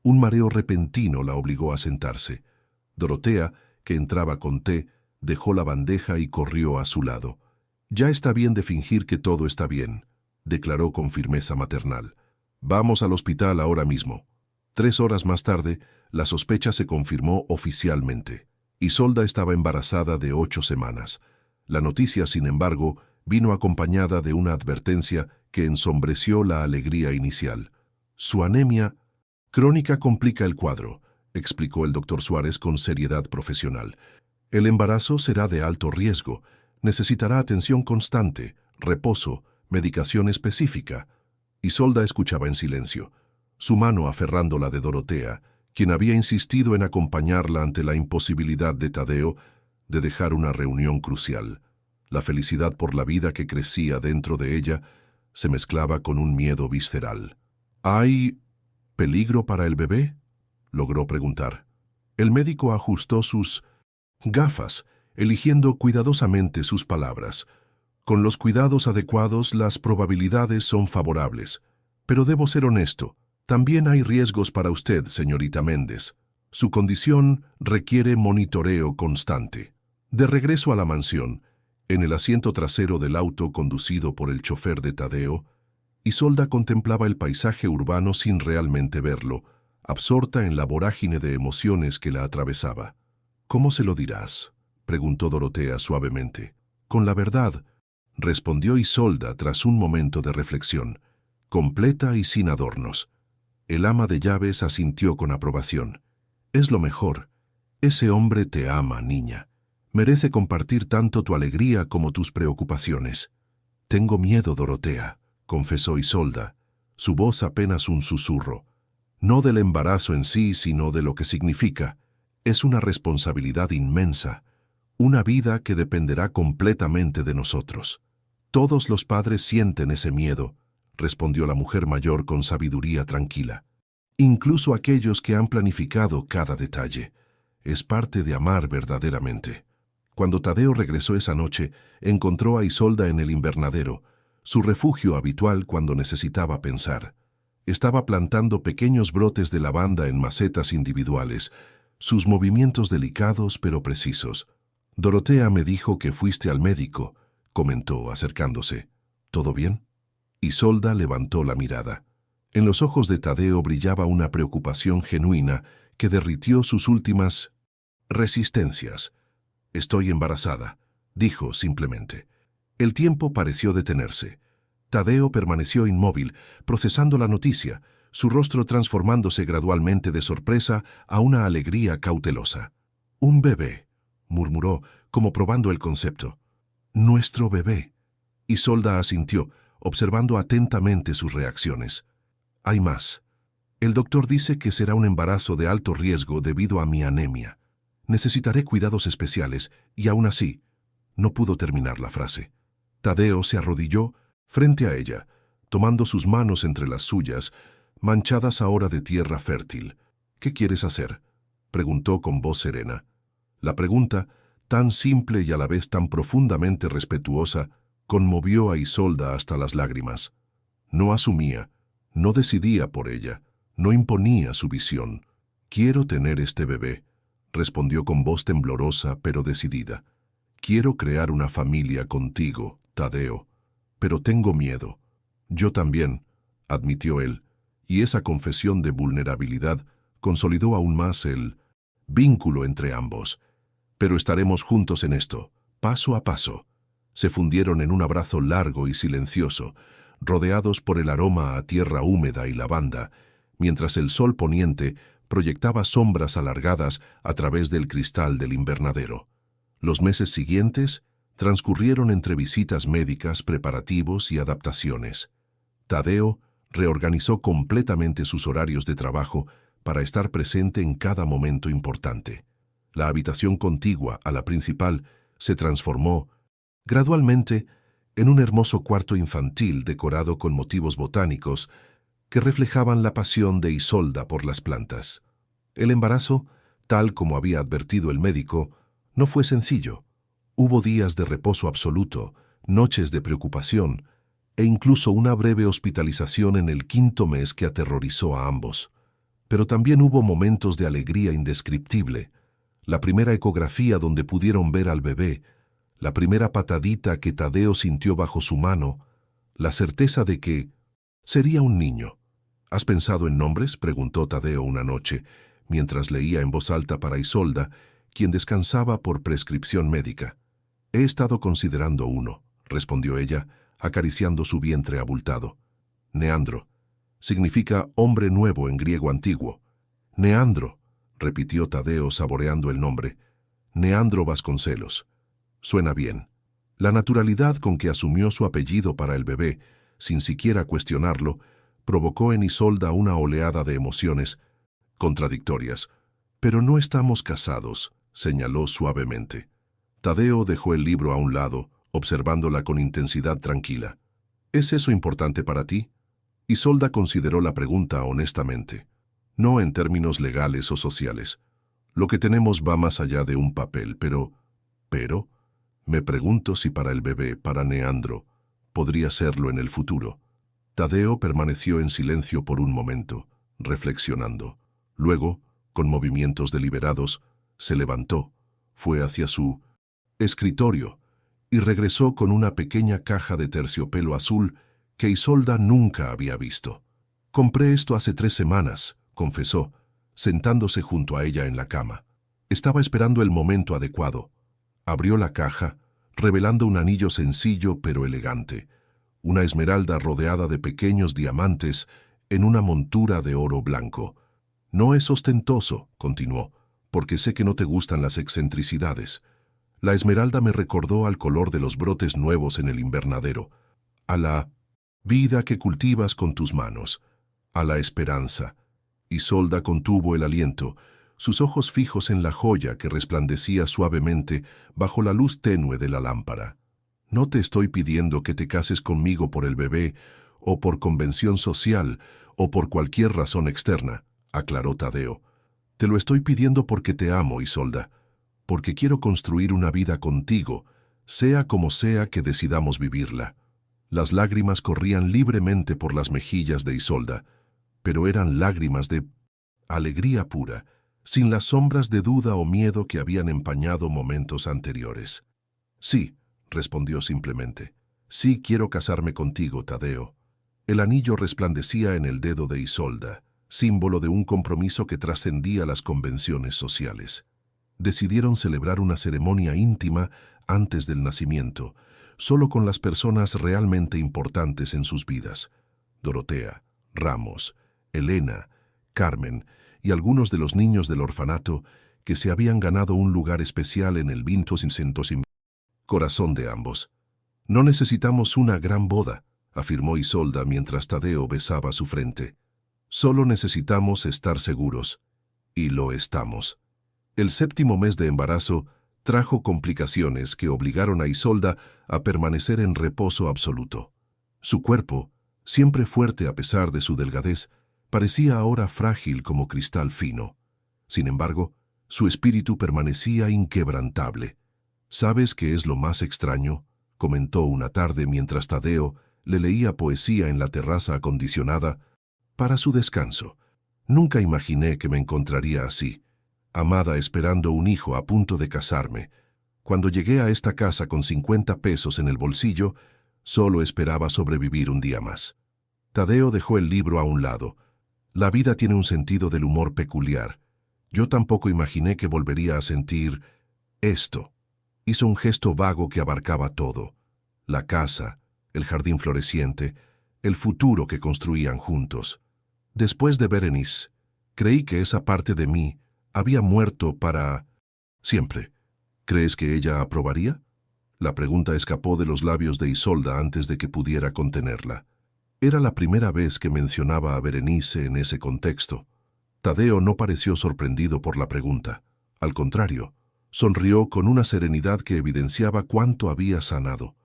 un mareo repentino la obligó a sentarse. Dorotea, que entraba con té, dejó la bandeja y corrió a su lado. «Ya está bien de fingir que todo está bien», declaró con firmeza maternal. «Vamos al hospital ahora mismo». 3 horas más tarde, la sospecha se confirmó oficialmente. Isolda estaba embarazada de 8 semanas. La noticia, sin embargo, vino acompañada de una advertencia que ensombreció la alegría inicial. «Su anemia crónica complica el cuadro», explicó el doctor Suárez con seriedad profesional. «El embarazo será de alto riesgo. Necesitará atención constante, reposo, medicación específica». Isolda escuchaba en silencio, su mano aferrando la de Dorotea, quien había insistido en acompañarla ante la imposibilidad de Tadeo de dejar una reunión crucial. La felicidad por la vida que crecía dentro de ella se mezclaba con un miedo visceral. «¿Hay peligro para el bebé?», logró preguntar. El médico ajustó sus gafas, eligiendo cuidadosamente sus palabras. «Con los cuidados adecuados, las probabilidades son favorables. Pero debo ser honesto, también hay riesgos para usted, señorita Méndez. Su condición requiere monitoreo constante». De regreso a la mansión, en el asiento trasero del auto conducido por el chofer de Tadeo, Isolda contemplaba el paisaje urbano sin realmente verlo, absorta en la vorágine de emociones que la atravesaba. «¿Cómo se lo dirás?», preguntó Dorotea suavemente. «Con la verdad», respondió Isolda tras un momento de reflexión, completa y sin adornos. El ama de llaves asintió con aprobación. «Es lo mejor. Ese hombre te ama, niña. Merece compartir tanto tu alegría como tus preocupaciones. Tengo miedo, Dorotea, confesó Isolda, su voz apenas un susurro. No del embarazo en sí, sino de lo que significa. Es una responsabilidad inmensa, una vida que dependerá completamente de nosotros. Todos los padres sienten ese miedo, respondió la mujer mayor con sabiduría tranquila. Incluso aquellos que han planificado cada detalle. Es parte de amar verdaderamente. Cuando Tadeo regresó esa noche, encontró a Isolda en el invernadero, su refugio habitual cuando necesitaba pensar. Estaba plantando pequeños brotes de lavanda en macetas individuales, sus movimientos delicados pero precisos. Dorotea me dijo que fuiste al médico, comentó acercándose. ¿Todo bien? Isolda levantó la mirada. En los ojos de Tadeo brillaba una preocupación genuina que derritió sus últimas resistencias. Estoy embarazada, dijo simplemente. El tiempo pareció detenerse. Tadeo permaneció inmóvil, procesando la noticia, su rostro transformándose gradualmente de sorpresa a una alegría cautelosa. Un bebé, murmuró, como probando el concepto. Nuestro bebé. Isolda asintió, observando atentamente sus reacciones. Hay más. El doctor dice que será un embarazo de alto riesgo debido a mi anemia. Necesitaré cuidados especiales, y aún así, no pudo terminar la frase. Tadeo se arrodilló frente a ella, tomando sus manos entre las suyas, manchadas ahora de tierra fértil. ¿Qué quieres hacer?, preguntó con voz serena. La pregunta, tan simple y a la vez tan profundamente respetuosa, conmovió a Isolda hasta las lágrimas. No asumía, no decidía por ella, no imponía su visión. Quiero tener este bebé, respondió con voz temblorosa pero decidida. Quiero crear una familia contigo, Tadeo, pero tengo miedo. Yo también, admitió él, y esa confesión de vulnerabilidad consolidó aún más el vínculo entre ambos. Pero estaremos juntos en esto, paso a paso. Se fundieron en un abrazo largo y silencioso, rodeados por el aroma a tierra húmeda y lavanda, mientras el sol poniente proyectaba sombras alargadas a través del cristal del invernadero. Los meses siguientes transcurrieron entre visitas médicas, preparativos y adaptaciones. Tadeo reorganizó completamente sus horarios de trabajo para estar presente en cada momento importante. La habitación contigua a la principal se transformó, gradualmente, en un hermoso cuarto infantil decorado con motivos botánicos que reflejaban la pasión de Isolda por las plantas. El embarazo, tal como había advertido el médico, no fue sencillo. Hubo días de reposo absoluto, noches de preocupación e incluso una breve hospitalización en el 5.º mes que aterrorizó a ambos. Pero también hubo momentos de alegría indescriptible. La primera ecografía donde pudieron ver al bebé, la primera patadita que Tadeo sintió bajo su mano, la certeza de que sería un niño. ¿Has pensado en nombres?, preguntó Tadeo una noche, mientras leía en voz alta para Isolda, quien descansaba por prescripción médica. He estado considerando uno, respondió ella, acariciando su vientre abultado. Neandro. Significa hombre nuevo en griego antiguo. Neandro, repitió Tadeo saboreando el nombre. Neandro Vasconcelos. Suena bien. La naturalidad con que asumió su apellido para el bebé, sin siquiera cuestionarlo, provocó en Isolda una oleada de emociones contradictorias. Pero no estamos casados, señaló suavemente. Tadeo dejó el libro a un lado, observándola con intensidad tranquila. ¿Es eso importante para ti? Isolda consideró la pregunta honestamente. No en términos legales o sociales. Lo que tenemos va más allá de un papel, pero... Me pregunto si para el bebé, para Neandro, podría serlo en el futuro. Tadeo permaneció en silencio por un momento, reflexionando. Luego, con movimientos deliberados, se levantó, fue hacia su escritorio y regresó con una pequeña caja de terciopelo azul que Isolda nunca había visto. Compré esto hace 3 semanas, confesó, sentándose junto a ella en la cama. Estaba esperando el momento adecuado. Abrió la caja, revelando un anillo sencillo pero elegante, una esmeralda rodeada de pequeños diamantes en una montura de oro blanco. No es ostentoso, continuó, porque sé que no te gustan las excentricidades. La esmeralda me recordó al color de los brotes nuevos en el invernadero, a la vida que cultivas con tus manos, a la esperanza. Isolda contuvo el aliento, sus ojos fijos en la joya que resplandecía suavemente bajo la luz tenue de la lámpara. No te estoy pidiendo que te cases conmigo por el bebé, o por convención social, o por cualquier razón externa, aclaró Tadeo. Te lo estoy pidiendo porque te amo, Isolda, porque quiero construir una vida contigo, sea como sea que decidamos vivirla. Las lágrimas corrían libremente por las mejillas de Isolda, pero eran lágrimas de alegría pura, sin las sombras de duda o miedo que habían empañado momentos anteriores. Sí, respondió simplemente. Sí quiero casarme contigo, Tadeo. El anillo resplandecía en el dedo de Isolda, símbolo de un compromiso que trascendía las convenciones sociales. Decidieron celebrar una ceremonia íntima antes del nacimiento, solo con las personas realmente importantes en sus vidas: Dorotea, Ramos, Elena, Carmen y algunos de los niños del orfanato que se habían ganado un lugar especial en el corazón de ambos. No necesitamos una gran boda, afirmó Isolda mientras Tadeo besaba su frente. Solo necesitamos estar seguros. Y lo estamos. El 7º mes de embarazo trajo complicaciones que obligaron a Isolda a permanecer en reposo absoluto. Su cuerpo, siempre fuerte a pesar de su delgadez, parecía ahora frágil como cristal fino. Sin embargo, su espíritu permanecía inquebrantable. ¿Sabes qué es lo más extraño?, comentó una tarde mientras Tadeo le leía poesía en la terraza acondicionada para su descanso. Nunca imaginé que me encontraría así, amada esperando un hijo a punto de casarme. Cuando llegué a esta casa con 50 pesos en el bolsillo, solo esperaba sobrevivir un día más. Tadeo dejó el libro a un lado. La vida tiene un sentido del humor peculiar. Yo tampoco imaginé que volvería a sentir esto. Hizo un gesto vago que abarcaba todo: la casa, el jardín floreciente, el futuro que construían juntos. Después de Berenice, creí que esa parte de mí había muerto para siempre. ¿Crees que ella aprobaría? La pregunta escapó de los labios de Isolda antes de que pudiera contenerla. Era la primera vez que mencionaba a Berenice en ese contexto. Tadeo no pareció sorprendido por la pregunta. Al contrario, sonrió con una serenidad que evidenciaba cuánto había sanado.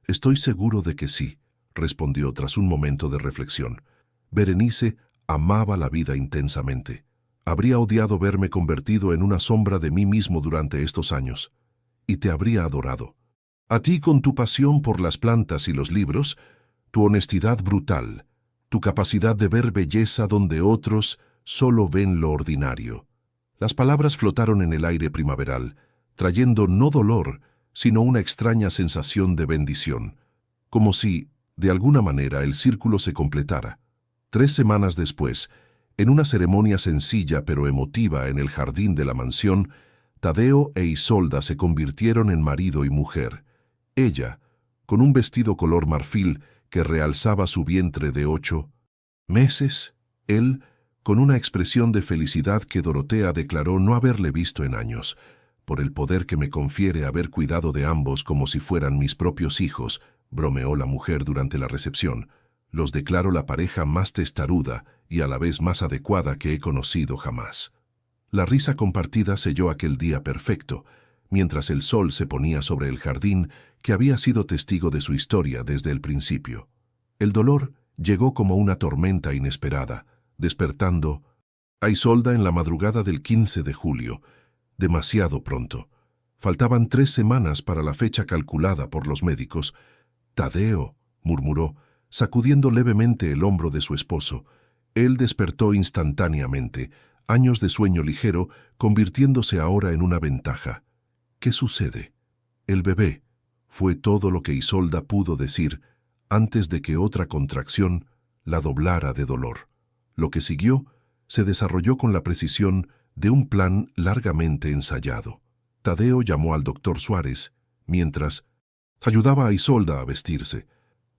Estoy seguro de que sí, respondió tras un momento de reflexión. Berenice amaba la vida intensamente. Habría odiado verme convertido en una sombra de mí mismo durante estos años. Y te habría adorado. A ti con tu pasión por las plantas y los libros, tu honestidad brutal, tu capacidad de ver belleza donde otros solo ven lo ordinario. Las palabras flotaron en el aire primaveral, trayendo no dolor, sino una extraña sensación de bendición, como si, de alguna manera, el círculo se completara. 3 semanas después, en una ceremonia sencilla pero emotiva en el jardín de la mansión, Tadeo e Isolda se convirtieron en marido y mujer. Ella, con un vestido color marfil que realzaba su vientre de 8 meses, él, con una expresión de felicidad que Dorotea declaró no haberle visto en años. Por el poder que me confiere haber cuidado de ambos como si fueran mis propios hijos, bromeó la mujer durante la recepción. Los declaro la pareja más testaruda y a la vez más adecuada que he conocido jamás. La risa compartida selló aquel día perfecto, mientras el sol se ponía sobre el jardín que había sido testigo de su historia desde el principio. El dolor llegó como una tormenta inesperada, despertando a Isolda en la madrugada del 15 de julio, demasiado pronto. Faltaban 3 semanas para la fecha calculada por los médicos. «Tadeo», murmuró, sacudiendo levemente el hombro de su esposo. Él despertó instantáneamente, años de sueño ligero convirtiéndose ahora en una ventaja. «¿Qué sucede?» «El bebé», fue todo lo que Isolda pudo decir antes de que otra contracción la doblara de dolor. Lo que siguió se desarrolló con la precisión de un plan largamente ensayado. Tadeo llamó al doctor Suárez, mientras ayudaba a Isolda a vestirse.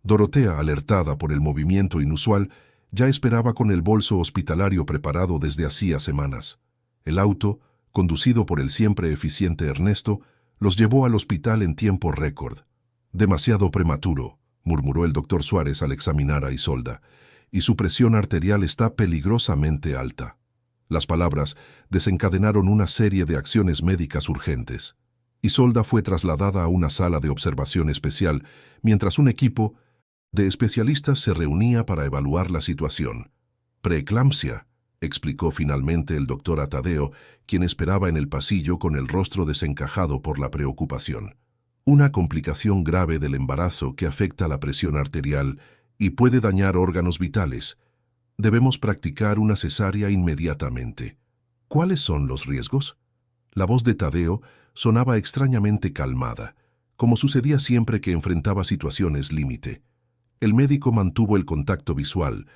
Dorotea, alertada por el movimiento inusual, ya esperaba con el bolso hospitalario preparado desde hacía semanas. El auto, conducido por el siempre eficiente Ernesto, los llevó al hospital en tiempo récord. «Demasiado prematuro», murmuró el doctor Suárez al examinar a Isolda, «y su presión arterial está peligrosamente alta». Las palabras desencadenaron una serie de acciones médicas urgentes. Isolda fue trasladada a una sala de observación especial, mientras un equipo de especialistas se reunía para evaluar la situación. «Preeclampsia», explicó finalmente el doctor a Tadeo, quien esperaba en el pasillo con el rostro desencajado por la preocupación. «Una complicación grave del embarazo que afecta la presión arterial y puede dañar órganos vitales. Debemos practicar una cesárea inmediatamente». «¿Cuáles son los riesgos?». La voz de Tadeo sonaba extrañamente calmada, como sucedía siempre que enfrentaba situaciones límite. El médico mantuvo el contacto visual,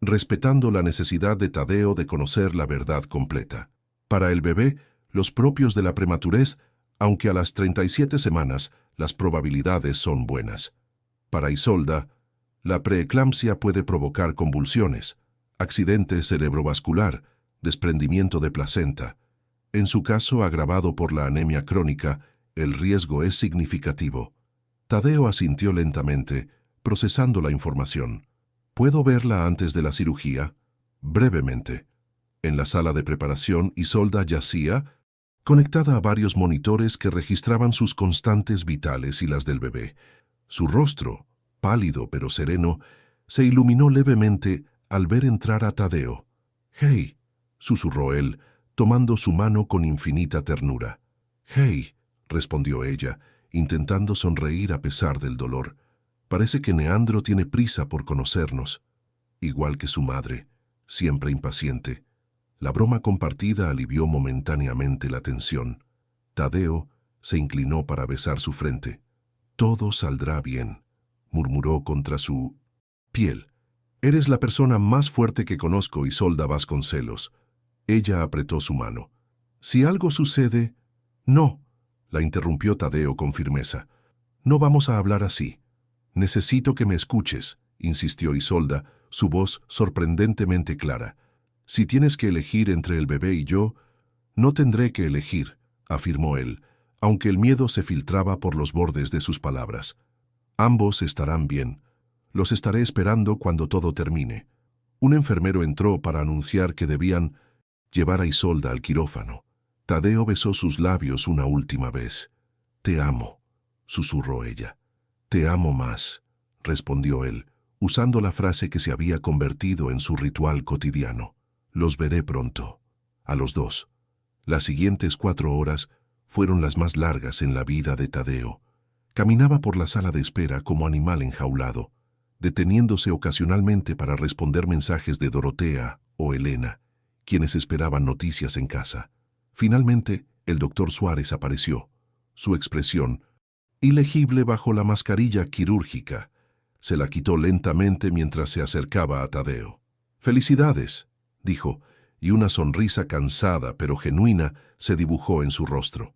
respetando la necesidad de Tadeo de conocer la verdad completa. Para el bebé, los propios de la prematurez, aunque a las 37 semanas, las probabilidades son buenas. Para Isolda, la preeclampsia puede provocar convulsiones, accidente cerebrovascular, desprendimiento de placenta. En su caso, agravado por la anemia crónica, el riesgo es significativo. Tadeo asintió lentamente, procesando la información. «¿Puedo verla antes de la cirugía?». «Brevemente». En la sala de preparación, Isolda yacía, conectada a varios monitores que registraban sus constantes vitales y las del bebé. Su rostro, pálido pero sereno, se iluminó levemente al ver entrar a Tadeo. «Hey», susurró él, tomando su mano con infinita ternura. «Hey», respondió ella, intentando sonreír a pesar del dolor. «Parece que Neandro tiene prisa por conocernos». Igual que su madre, siempre impaciente. La broma compartida alivió momentáneamente la tensión. Tadeo se inclinó para besar su frente. «Todo saldrá bien», murmuró contra su piel. «Eres la persona más fuerte que conozco, Isolda Vasconcelos». Ella apretó su mano. «Si algo sucede...». «No», la interrumpió Tadeo con firmeza. «No vamos a hablar así. Necesito que me escuches», insistió Isolda, su voz sorprendentemente clara. «Si tienes que elegir entre el bebé y yo...». «No tendré que elegir», afirmó él, aunque el miedo se filtraba por los bordes de sus palabras. «Ambos estarán bien. Los estaré esperando cuando todo termine». Un enfermero entró para anunciar que debían llevar a Isolda al quirófano. Tadeo besó sus labios una última vez. «Te amo», susurró ella. «Te amo más», respondió él, usando la frase que se había convertido en su ritual cotidiano. «Los veré pronto». A los dos. Las siguientes 4 horas fueron las más largas en la vida de Tadeo. Caminaba por la sala de espera como animal enjaulado, deteniéndose ocasionalmente para responder mensajes de Dorotea o Elena, quienes esperaban noticias en casa. Finalmente, el doctor Suárez apareció. Su expresión, ilegible bajo la mascarilla quirúrgica, se la quitó lentamente mientras se acercaba a Tadeo. «Felicidades», dijo, y una sonrisa cansada pero genuina se dibujó en su rostro.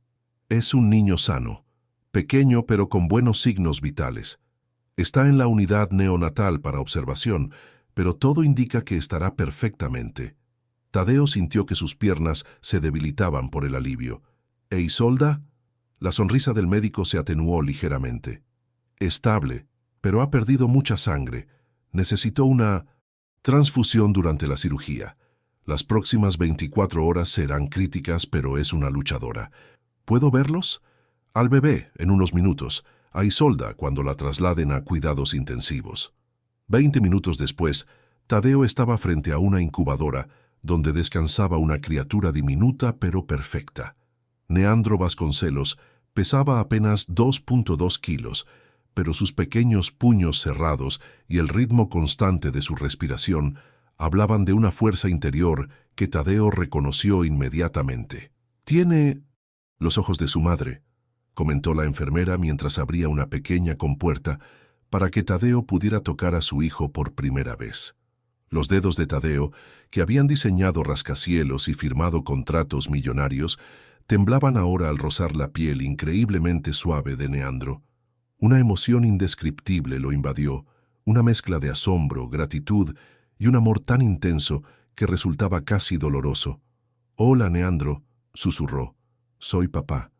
«Es un niño sano, pequeño pero con buenos signos vitales. Está en la unidad neonatal para observación, pero todo indica que estará perfectamente». Tadeo sintió que sus piernas se debilitaban por el alivio. «¿E Isolda?». La sonrisa del médico se atenuó ligeramente. «Estable, pero ha perdido mucha sangre. Necesitó una transfusión durante la cirugía. Las próximas 24 horas serán críticas, pero es una luchadora. ¿Puedo verlos?». «Al bebé, en unos minutos. A Isolda, cuando la trasladen a cuidados intensivos». 20 minutos después, Tadeo estaba frente a una incubadora, donde descansaba una criatura diminuta pero perfecta. Neandro Vasconcelos pesaba apenas 2.2 kilos, pero sus pequeños puños cerrados y el ritmo constante de su respiración hablaban de una fuerza interior que Tadeo reconoció inmediatamente. «Tiene los ojos de su madre», comentó la enfermera mientras abría una pequeña compuerta para que Tadeo pudiera tocar a su hijo por primera vez. Los dedos de Tadeo, que habían diseñado rascacielos y firmado contratos millonarios, temblaban ahora al rozar la piel increíblemente suave de Neandro. Una emoción indescriptible lo invadió, una mezcla de asombro, gratitud y un amor tan intenso que resultaba casi doloroso. «Hola, Neandro», susurró. «Soy papá».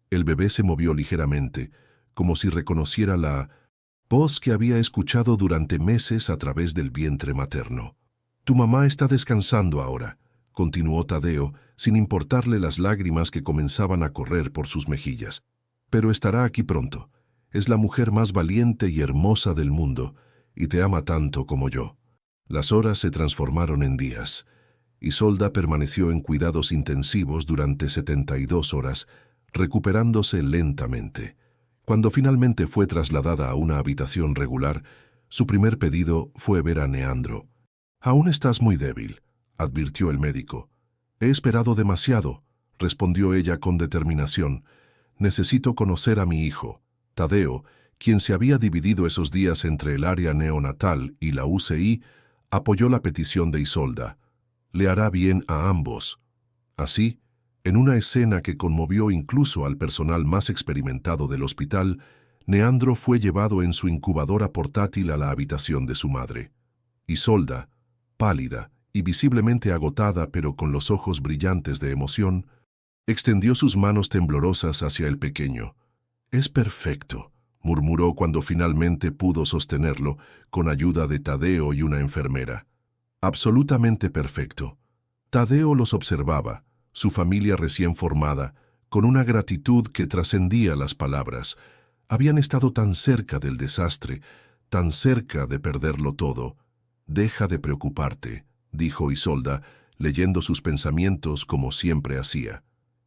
El bebé se movió ligeramente, como si reconociera la voz que había escuchado durante meses a través del vientre materno. «Tu mamá está descansando ahora», continuó Tadeo, sin importarle las lágrimas que comenzaban a correr por sus mejillas. «Pero estará aquí pronto. Es la mujer más valiente y hermosa del mundo, y te ama tanto como yo». Las horas se transformaron en días. Isolda permaneció en cuidados intensivos durante 72 horas, recuperándose lentamente. Cuando finalmente fue trasladada a una habitación regular, su primer pedido fue ver a Neandro. «Aún estás muy débil», advirtió el médico. «He esperado demasiado», respondió ella con determinación. «Necesito conocer a mi hijo». Tadeo, quien se había dividido esos días entre el área neonatal y la UCI, apoyó la petición de Isolda. Le hará bien a ambos. Así, en una escena que conmovió incluso al personal más experimentado del hospital, Neandro fue llevado en su incubadora portátil a la habitación de su madre. Isolda, pálida y visiblemente agotada pero con los ojos brillantes de emoción, extendió sus manos temblorosas hacia el pequeño. «Es perfecto», murmuró cuando finalmente pudo sostenerlo con ayuda de Tadeo y una enfermera. «Absolutamente perfecto». Tadeo los observaba, su familia recién formada, con una gratitud que trascendía las palabras. Habían estado tan cerca del desastre, tan cerca de perderlo todo. «Deja de preocuparte», dijo Isolda, leyendo sus pensamientos como siempre hacía.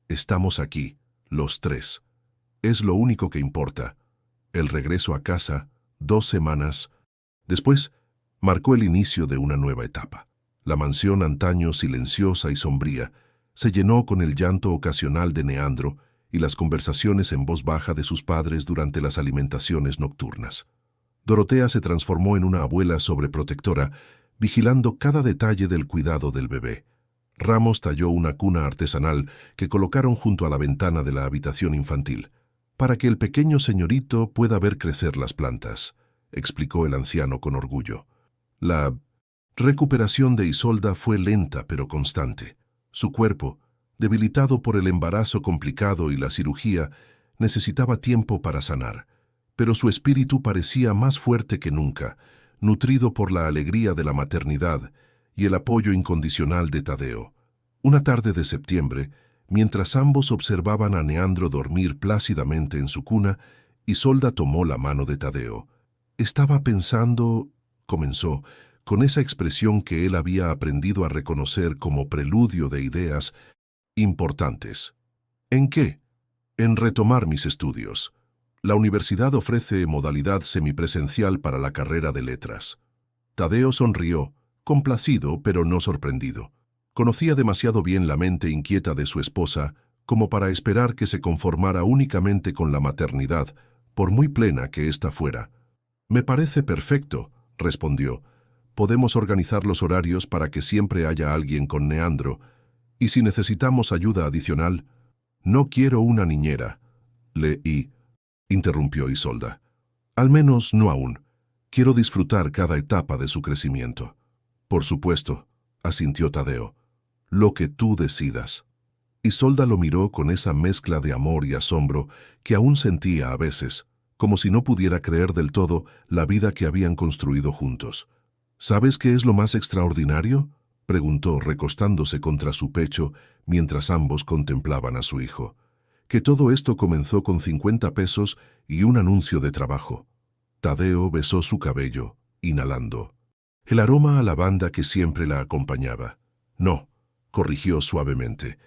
«Estamos aquí, los tres. Es lo único que importa». El regreso a casa, 2 semanas después, marcó el inicio de una nueva etapa. La mansión, antaño silenciosa y sombría, se llenó con el llanto ocasional de Neandro y las conversaciones en voz baja de sus padres durante las alimentaciones nocturnas. Dorotea se transformó en una abuela sobreprotectora, vigilando cada detalle del cuidado del bebé. Ramos talló una cuna artesanal que colocaron junto a la ventana de la habitación infantil, para que el pequeño señorito pueda ver crecer las plantas, explicó el anciano con orgullo. La recuperación de Isolda fue lenta pero constante. Su cuerpo, debilitado por el embarazo complicado y la cirugía, necesitaba tiempo para sanar, pero su espíritu parecía más fuerte que nunca, nutrido por la alegría de la maternidad y el apoyo incondicional de Tadeo. Una tarde de septiembre, mientras ambos observaban a Neandro dormir plácidamente en su cuna, Isolda tomó la mano de Tadeo. «Estaba pensando», comenzó, con esa expresión que él había aprendido a reconocer como preludio de ideas importantes. «¿En qué?» «En retomar mis estudios. La universidad ofrece modalidad semipresencial para la carrera de letras». Tadeo sonrió, complacido pero no sorprendido. Conocía demasiado bien la mente inquieta de su esposa como para esperar que se conformara únicamente con la maternidad, por muy plena que ésta fuera. «Me parece perfecto», respondió. «Podemos organizar los horarios para que siempre haya alguien con Neandro, y si necesitamos ayuda adicional». «No quiero una niñera», interrumpió Isolda. «Al menos no aún. Quiero disfrutar cada etapa de su crecimiento». «Por supuesto», asintió Tadeo. «Lo que tú decidas». Isolda lo miró con esa mezcla de amor y asombro que aún sentía a veces, como si no pudiera creer del todo la vida que habían construido juntos. «¿Sabes qué es lo más extraordinario?», preguntó recostándose contra su pecho mientras ambos contemplaban a su hijo. «Que todo esto comenzó con 50 pesos y un anuncio de trabajo». Tadeo besó su cabello, inhalando el aroma a lavanda que siempre la acompañaba. «No», corrigió suavemente.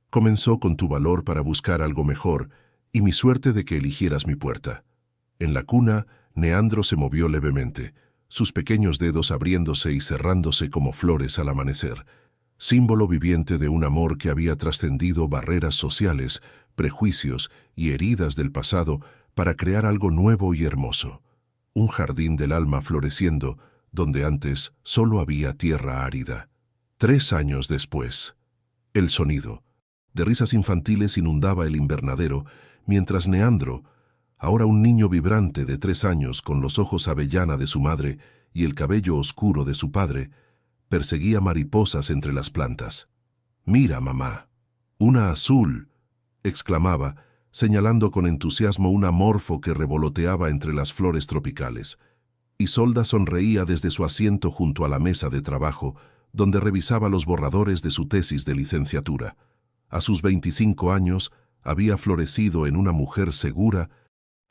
«Comenzó con tu valor para buscar algo mejor y mi suerte de que eligieras mi puerta». En la cuna, Neandro se movió levemente, sus pequeños dedos abriéndose y cerrándose como flores al amanecer, símbolo viviente de un amor que había trascendido barreras sociales, prejuicios y heridas del pasado para crear algo nuevo y hermoso. Un jardín del alma floreciendo, donde antes solo había tierra árida. 3 años después, el sonido de risas infantiles inundaba el invernadero, mientras Neandro, ahora un niño vibrante de 3 años con los ojos avellana de su madre y el cabello oscuro de su padre, perseguía mariposas entre las plantas. «Mira, mamá». Una azul, exclamaba, señalando con entusiasmo un amorfo que revoloteaba entre las flores tropicales. Isolda sonreía desde su asiento junto a la mesa de trabajo, donde revisaba los borradores de su tesis de licenciatura. A sus 25 años, había florecido en una mujer segura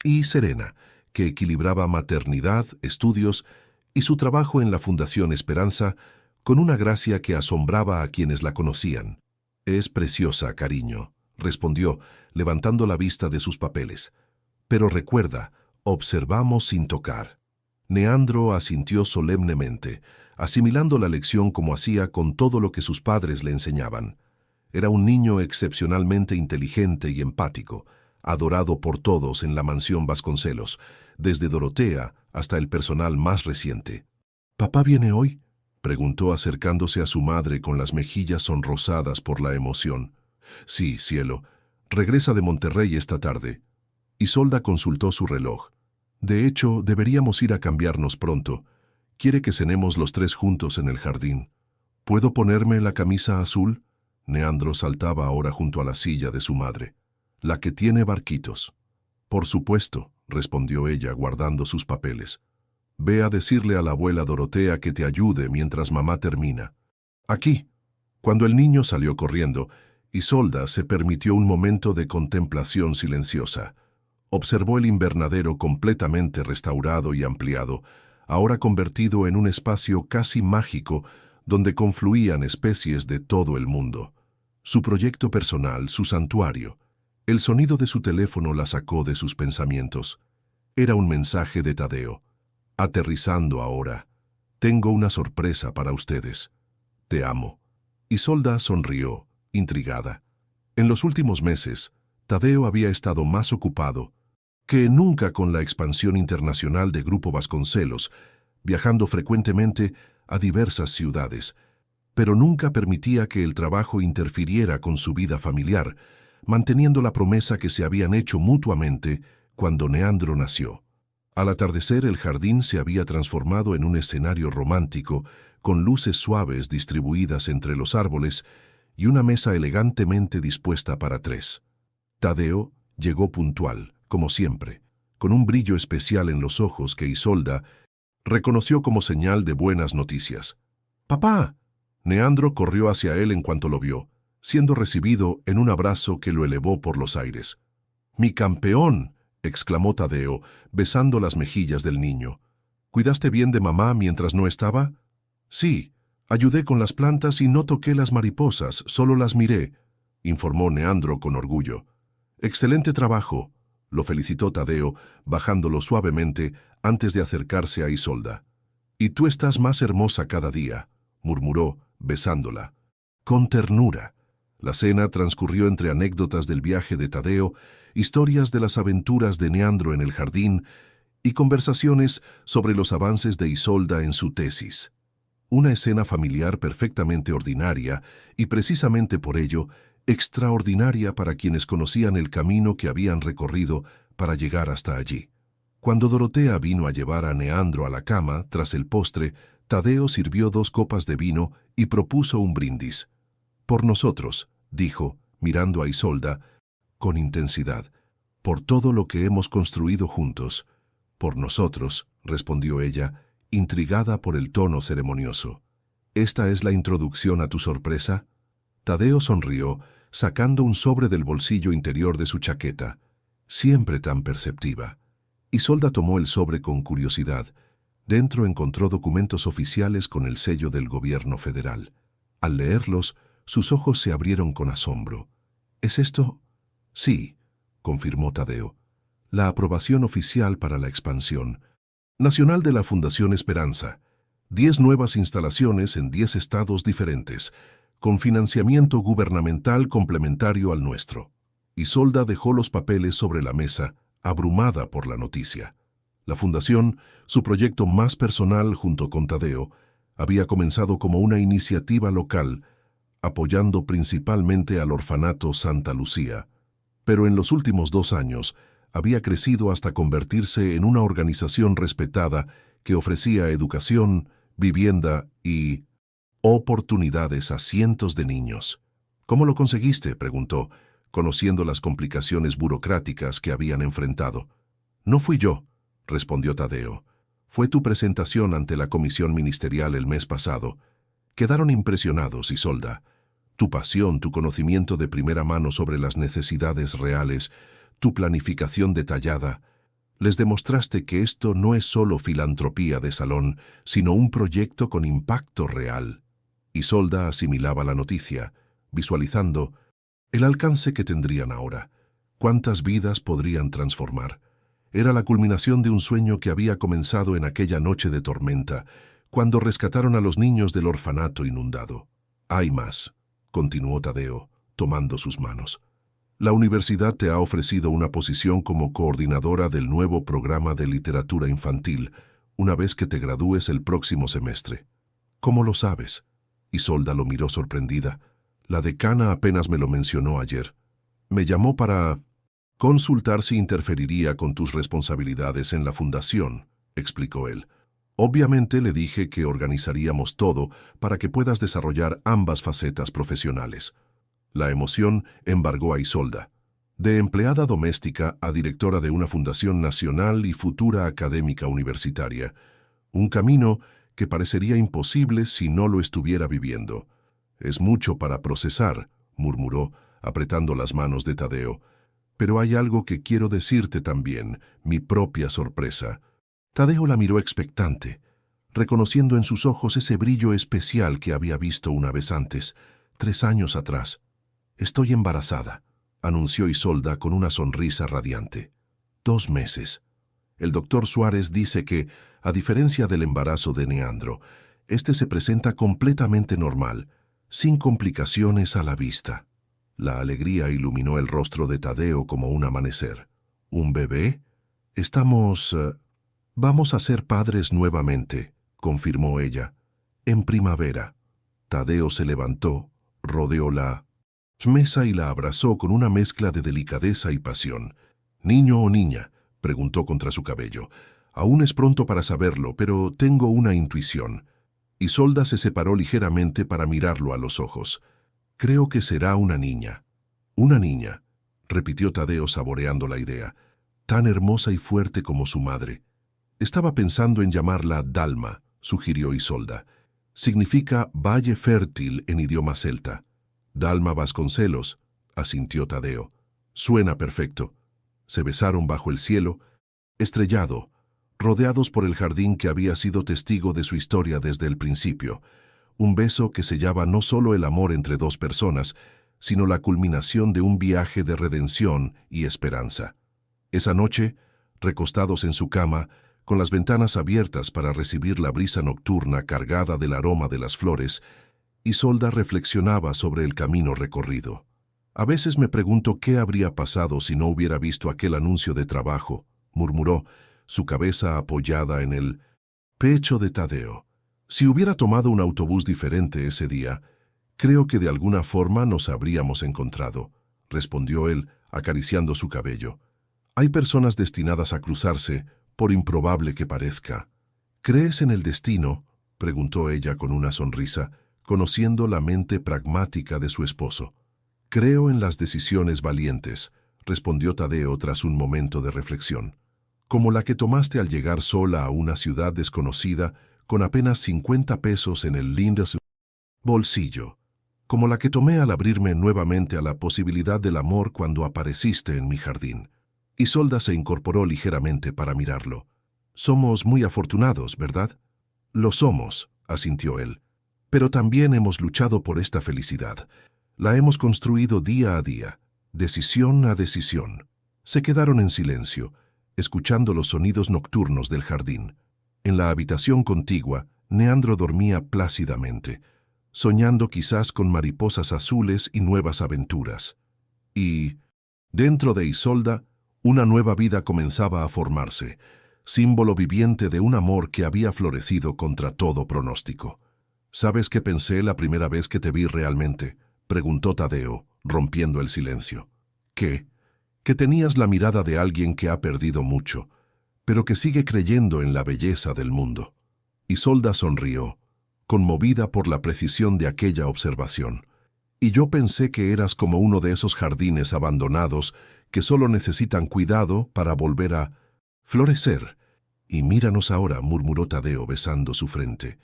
y serena, que equilibraba maternidad, estudios y su trabajo en la Fundación Esperanza con una gracia que asombraba a quienes la conocían. «Es preciosa, cariño», respondió, levantando la vista de sus papeles. «Pero recuerda, observamos sin tocar». Neandro asintió solemnemente, asimilando la lección como hacía con todo lo que sus padres le enseñaban. Era un niño excepcionalmente inteligente y empático, adorado por todos en la mansión Vasconcelos, desde Dorotea hasta el personal más reciente. «¿Papá viene hoy?», preguntó acercándose a su madre con las mejillas sonrosadas por la emoción. «Sí, cielo. Regresa de Monterrey esta tarde». Isolda consultó su reloj. «De hecho, deberíamos ir a cambiarnos pronto. Quiere que cenemos los tres juntos en el jardín. ¿Puedo ponerme la camisa azul?». Neandro saltaba ahora junto a la silla de su madre. «La que tiene barquitos». «Por supuesto», respondió ella guardando sus papeles. «Ve a decirle a la abuela Dorotea que te ayude mientras mamá termina». «Aquí». Cuando el niño salió corriendo, Isolda se permitió un momento de contemplación silenciosa. Observó el invernadero completamente restaurado y ampliado, ahora convertido en un espacio casi mágico donde confluían especies de todo el mundo. Su proyecto personal, su santuario. El sonido de su teléfono la sacó de sus pensamientos. Era un mensaje de Tadeo. «Aterrizando ahora. Tengo una sorpresa para ustedes. Te amo». Isolda sonrió, intrigada. En los últimos meses, Tadeo había estado más ocupado que nunca con la expansión internacional de Grupo Vasconcelos, viajando frecuentemente a diversas ciudades, pero nunca permitía que el trabajo interfiriera con su vida familiar, manteniendo la promesa que se habían hecho mutuamente cuando Neandro nació. Al atardecer, el jardín se había transformado en un escenario romántico, con luces suaves distribuidas entre los árboles y una mesa elegantemente dispuesta para tres. Tadeo llegó puntual, como siempre, con un brillo especial en los ojos que Isolda reconoció como señal de buenas noticias. «¡Papá!». Neandro corrió hacia él en cuanto lo vio, siendo recibido en un abrazo que lo elevó por los aires. «¡Mi campeón!», exclamó Tadeo, besando las mejillas del niño. «¿Cuidaste bien de mamá mientras no estaba?». «Sí, ayudé con las plantas y no toqué las mariposas, solo las miré», informó Neandro con orgullo. «Excelente trabajo», lo felicitó Tadeo, bajándolo suavemente antes de acercarse a Isolda. «Y tú estás más hermosa cada día», murmuró, besándola. Con ternura. La cena transcurrió entre anécdotas del viaje de Tadeo, historias de las aventuras de Neandro en el jardín y conversaciones sobre los avances de Isolda en su tesis. Una escena familiar perfectamente ordinaria y precisamente por ello extraordinaria para quienes conocían el camino que habían recorrido para llegar hasta allí. Cuando Dorotea vino a llevar a Neandro a la cama, tras el postre, Tadeo sirvió 2 copas de vino y propuso un brindis. «Por nosotros», dijo, mirando a Isolda, con intensidad, «por todo lo que hemos construido juntos». «Por nosotros», respondió ella, intrigada por el tono ceremonioso. «¿Esta es la introducción a tu sorpresa?». Tadeo sonrió, sacando un sobre del bolsillo interior de su chaqueta. Siempre tan perceptiva. Isolda tomó el sobre con curiosidad. Dentro encontró documentos oficiales con el sello del gobierno federal. Al leerlos, sus ojos se abrieron con asombro. «¿Es esto?». «Sí», confirmó Tadeo. «La aprobación oficial para la expansión nacional de la Fundación Esperanza. 10 nuevas instalaciones en 10 estados diferentes, con financiamiento gubernamental complementario al nuestro». Isolda dejó los papeles sobre la mesa, abrumada por la noticia. La fundación, su proyecto más personal junto con Tadeo, había comenzado como una iniciativa local, apoyando principalmente al orfanato Santa Lucía, pero en los últimos 2 años había crecido hasta convertirse en una organización respetada que ofrecía educación, vivienda y oportunidades a cientos de niños. ¿Cómo lo conseguiste?, preguntó, conociendo las complicaciones burocráticas que habían enfrentado. No fui yo, respondió Tadeo. Fue tu presentación ante la comisión ministerial el mes pasado. Quedaron impresionados, Isolda. Tu pasión, tu conocimiento de primera mano sobre las necesidades reales, tu planificación detallada. Les demostraste que esto no es solo filantropía de salón, sino un proyecto con impacto real. Isolda asimilaba la noticia, visualizando el alcance que tendrían ahora. ¿Cuántas vidas podrían transformar? Era la culminación de un sueño que había comenzado en aquella noche de tormenta, cuando rescataron a los niños del orfanato inundado. Hay más, continuó Tadeo, tomando sus manos. La universidad te ha ofrecido una posición como coordinadora del nuevo programa de literatura infantil, una vez que te gradúes el próximo semestre. ¿Cómo lo sabes? Isolda lo miró sorprendida. La decana apenas me lo mencionó ayer. Me llamó para consultar si interferiría con tus responsabilidades en la fundación, explicó él. Obviamente le dije que organizaríamos todo para que puedas desarrollar ambas facetas profesionales. La emoción embargó a Isolda. De empleada doméstica a directora de una fundación nacional y futura académica universitaria. Un camino que parecería imposible si no lo estuviera viviendo. Es mucho para procesar, murmuró, apretando las manos de Tadeo. Pero hay algo que quiero decirte también, mi propia sorpresa. Tadeo la miró expectante, reconociendo en sus ojos ese brillo especial que había visto una vez antes, 3 años atrás. Estoy embarazada, anunció Isolda con una sonrisa radiante. 2 meses. El doctor Suárez dice que, a diferencia del embarazo de Neandro, este se presenta completamente normal, sin complicaciones a la vista. La alegría iluminó el rostro de Tadeo como un amanecer. ¿Un bebé? Vamos a ser padres nuevamente, confirmó ella. En primavera. Tadeo se levantó, rodeó la mesa y la abrazó con una mezcla de delicadeza y pasión. ¿Niño o niña?, preguntó contra su cabello. Aún es pronto para saberlo, pero tengo una intuición. Isolda se separó ligeramente para mirarlo a los ojos. Creo que será una niña. Una niña, repitió Tadeo saboreando la idea, tan hermosa y fuerte como su madre. Estaba pensando en llamarla Dalma, sugirió Isolda. Significa valle fértil en idioma celta. Dalma Vasconcelos, asintió Tadeo. Suena perfecto. Se besaron bajo el cielo, estrellado, rodeados por el jardín que había sido testigo de su historia desde el principio. Un beso que sellaba no solo el amor entre 2 personas, sino la culminación de un viaje de redención y esperanza. Esa noche, recostados en su cama, con las ventanas abiertas para recibir la brisa nocturna cargada del aroma de las flores, Isolda reflexionaba sobre el camino recorrido. A veces me pregunto qué habría pasado si no hubiera visto aquel anuncio de trabajo, murmuró, su cabeza apoyada en el pecho de Tadeo. Si hubiera tomado un autobús diferente ese día, creo que de alguna forma nos habríamos encontrado, respondió él, acariciando su cabello. Hay personas destinadas a cruzarse, por improbable que parezca. ¿Crees en el destino?, preguntó ella con una sonrisa, conociendo la mente pragmática de su esposo. Creo en las decisiones valientes, respondió Tadeo tras un momento de reflexión. Como la que tomaste al llegar sola a una ciudad desconocida con apenas 50 pesos en el lindo bolsillo. Como la que tomé al abrirme nuevamente a la posibilidad del amor cuando apareciste en mi jardín. Isolda se incorporó ligeramente para mirarlo. Somos muy afortunados, ¿verdad? Lo somos, asintió él. Pero también hemos luchado por esta felicidad. La hemos construido día a día, decisión a decisión. Se quedaron en silencio, escuchando los sonidos nocturnos del jardín. En la habitación contigua, Neandro dormía plácidamente, soñando quizás con mariposas azules y nuevas aventuras. Y, dentro de Isolda, una nueva vida comenzaba a formarse, símbolo viviente de un amor que había florecido contra todo pronóstico. ¿Sabes qué pensé la primera vez que te vi realmente?, preguntó Tadeo, rompiendo el silencio. ¿Qué? Que tenías la mirada de alguien que ha perdido mucho, pero que sigue creyendo en la belleza del mundo. Isolda sonrió, conmovida por la precisión de aquella observación. Y yo pensé que eras como uno de esos jardines abandonados que solo necesitan cuidado para volver a florecer. Y míranos ahora, murmuró Tadeo besando su frente.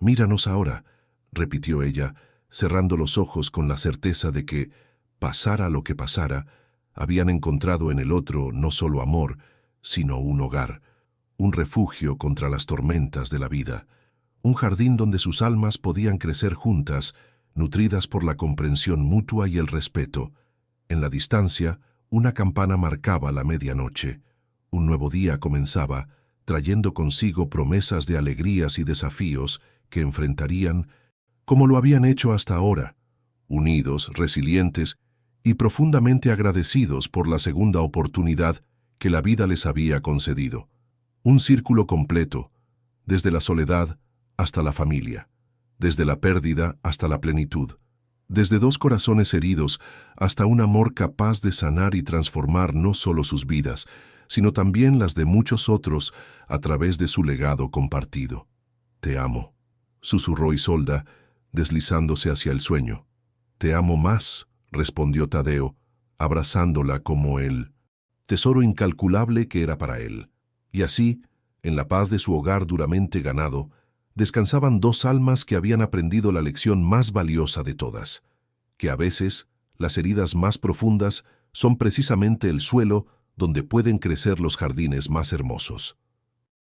Míranos ahora, repitió ella, cerrando los ojos con la certeza de que, pasara lo que pasara, habían encontrado en el otro no solo amor, sino un hogar, un refugio contra las tormentas de la vida, un jardín donde sus almas podían crecer juntas, nutridas por la comprensión mutua y el respeto. En la distancia, una campana marcaba la medianoche. Un nuevo día comenzaba, trayendo consigo promesas de alegrías y desafíos que enfrentarían como lo habían hecho hasta ahora, unidos, resilientes y profundamente agradecidos por la segunda oportunidad que la vida les había concedido. Un círculo completo, desde la soledad hasta la familia, desde la pérdida hasta la plenitud, desde dos corazones heridos hasta un amor capaz de sanar y transformar no solo sus vidas, sino también las de muchos otros a través de su legado compartido. «Te amo», susurró Isolda, deslizándose hacia el sueño. «Te amo más», respondió Tadeo, abrazándola como el tesoro incalculable que era para él. Y así, en la paz de su hogar duramente ganado, descansaban dos almas que habían aprendido la lección más valiosa de todas, que a veces las heridas más profundas son precisamente el suelo donde pueden crecer los jardines más hermosos.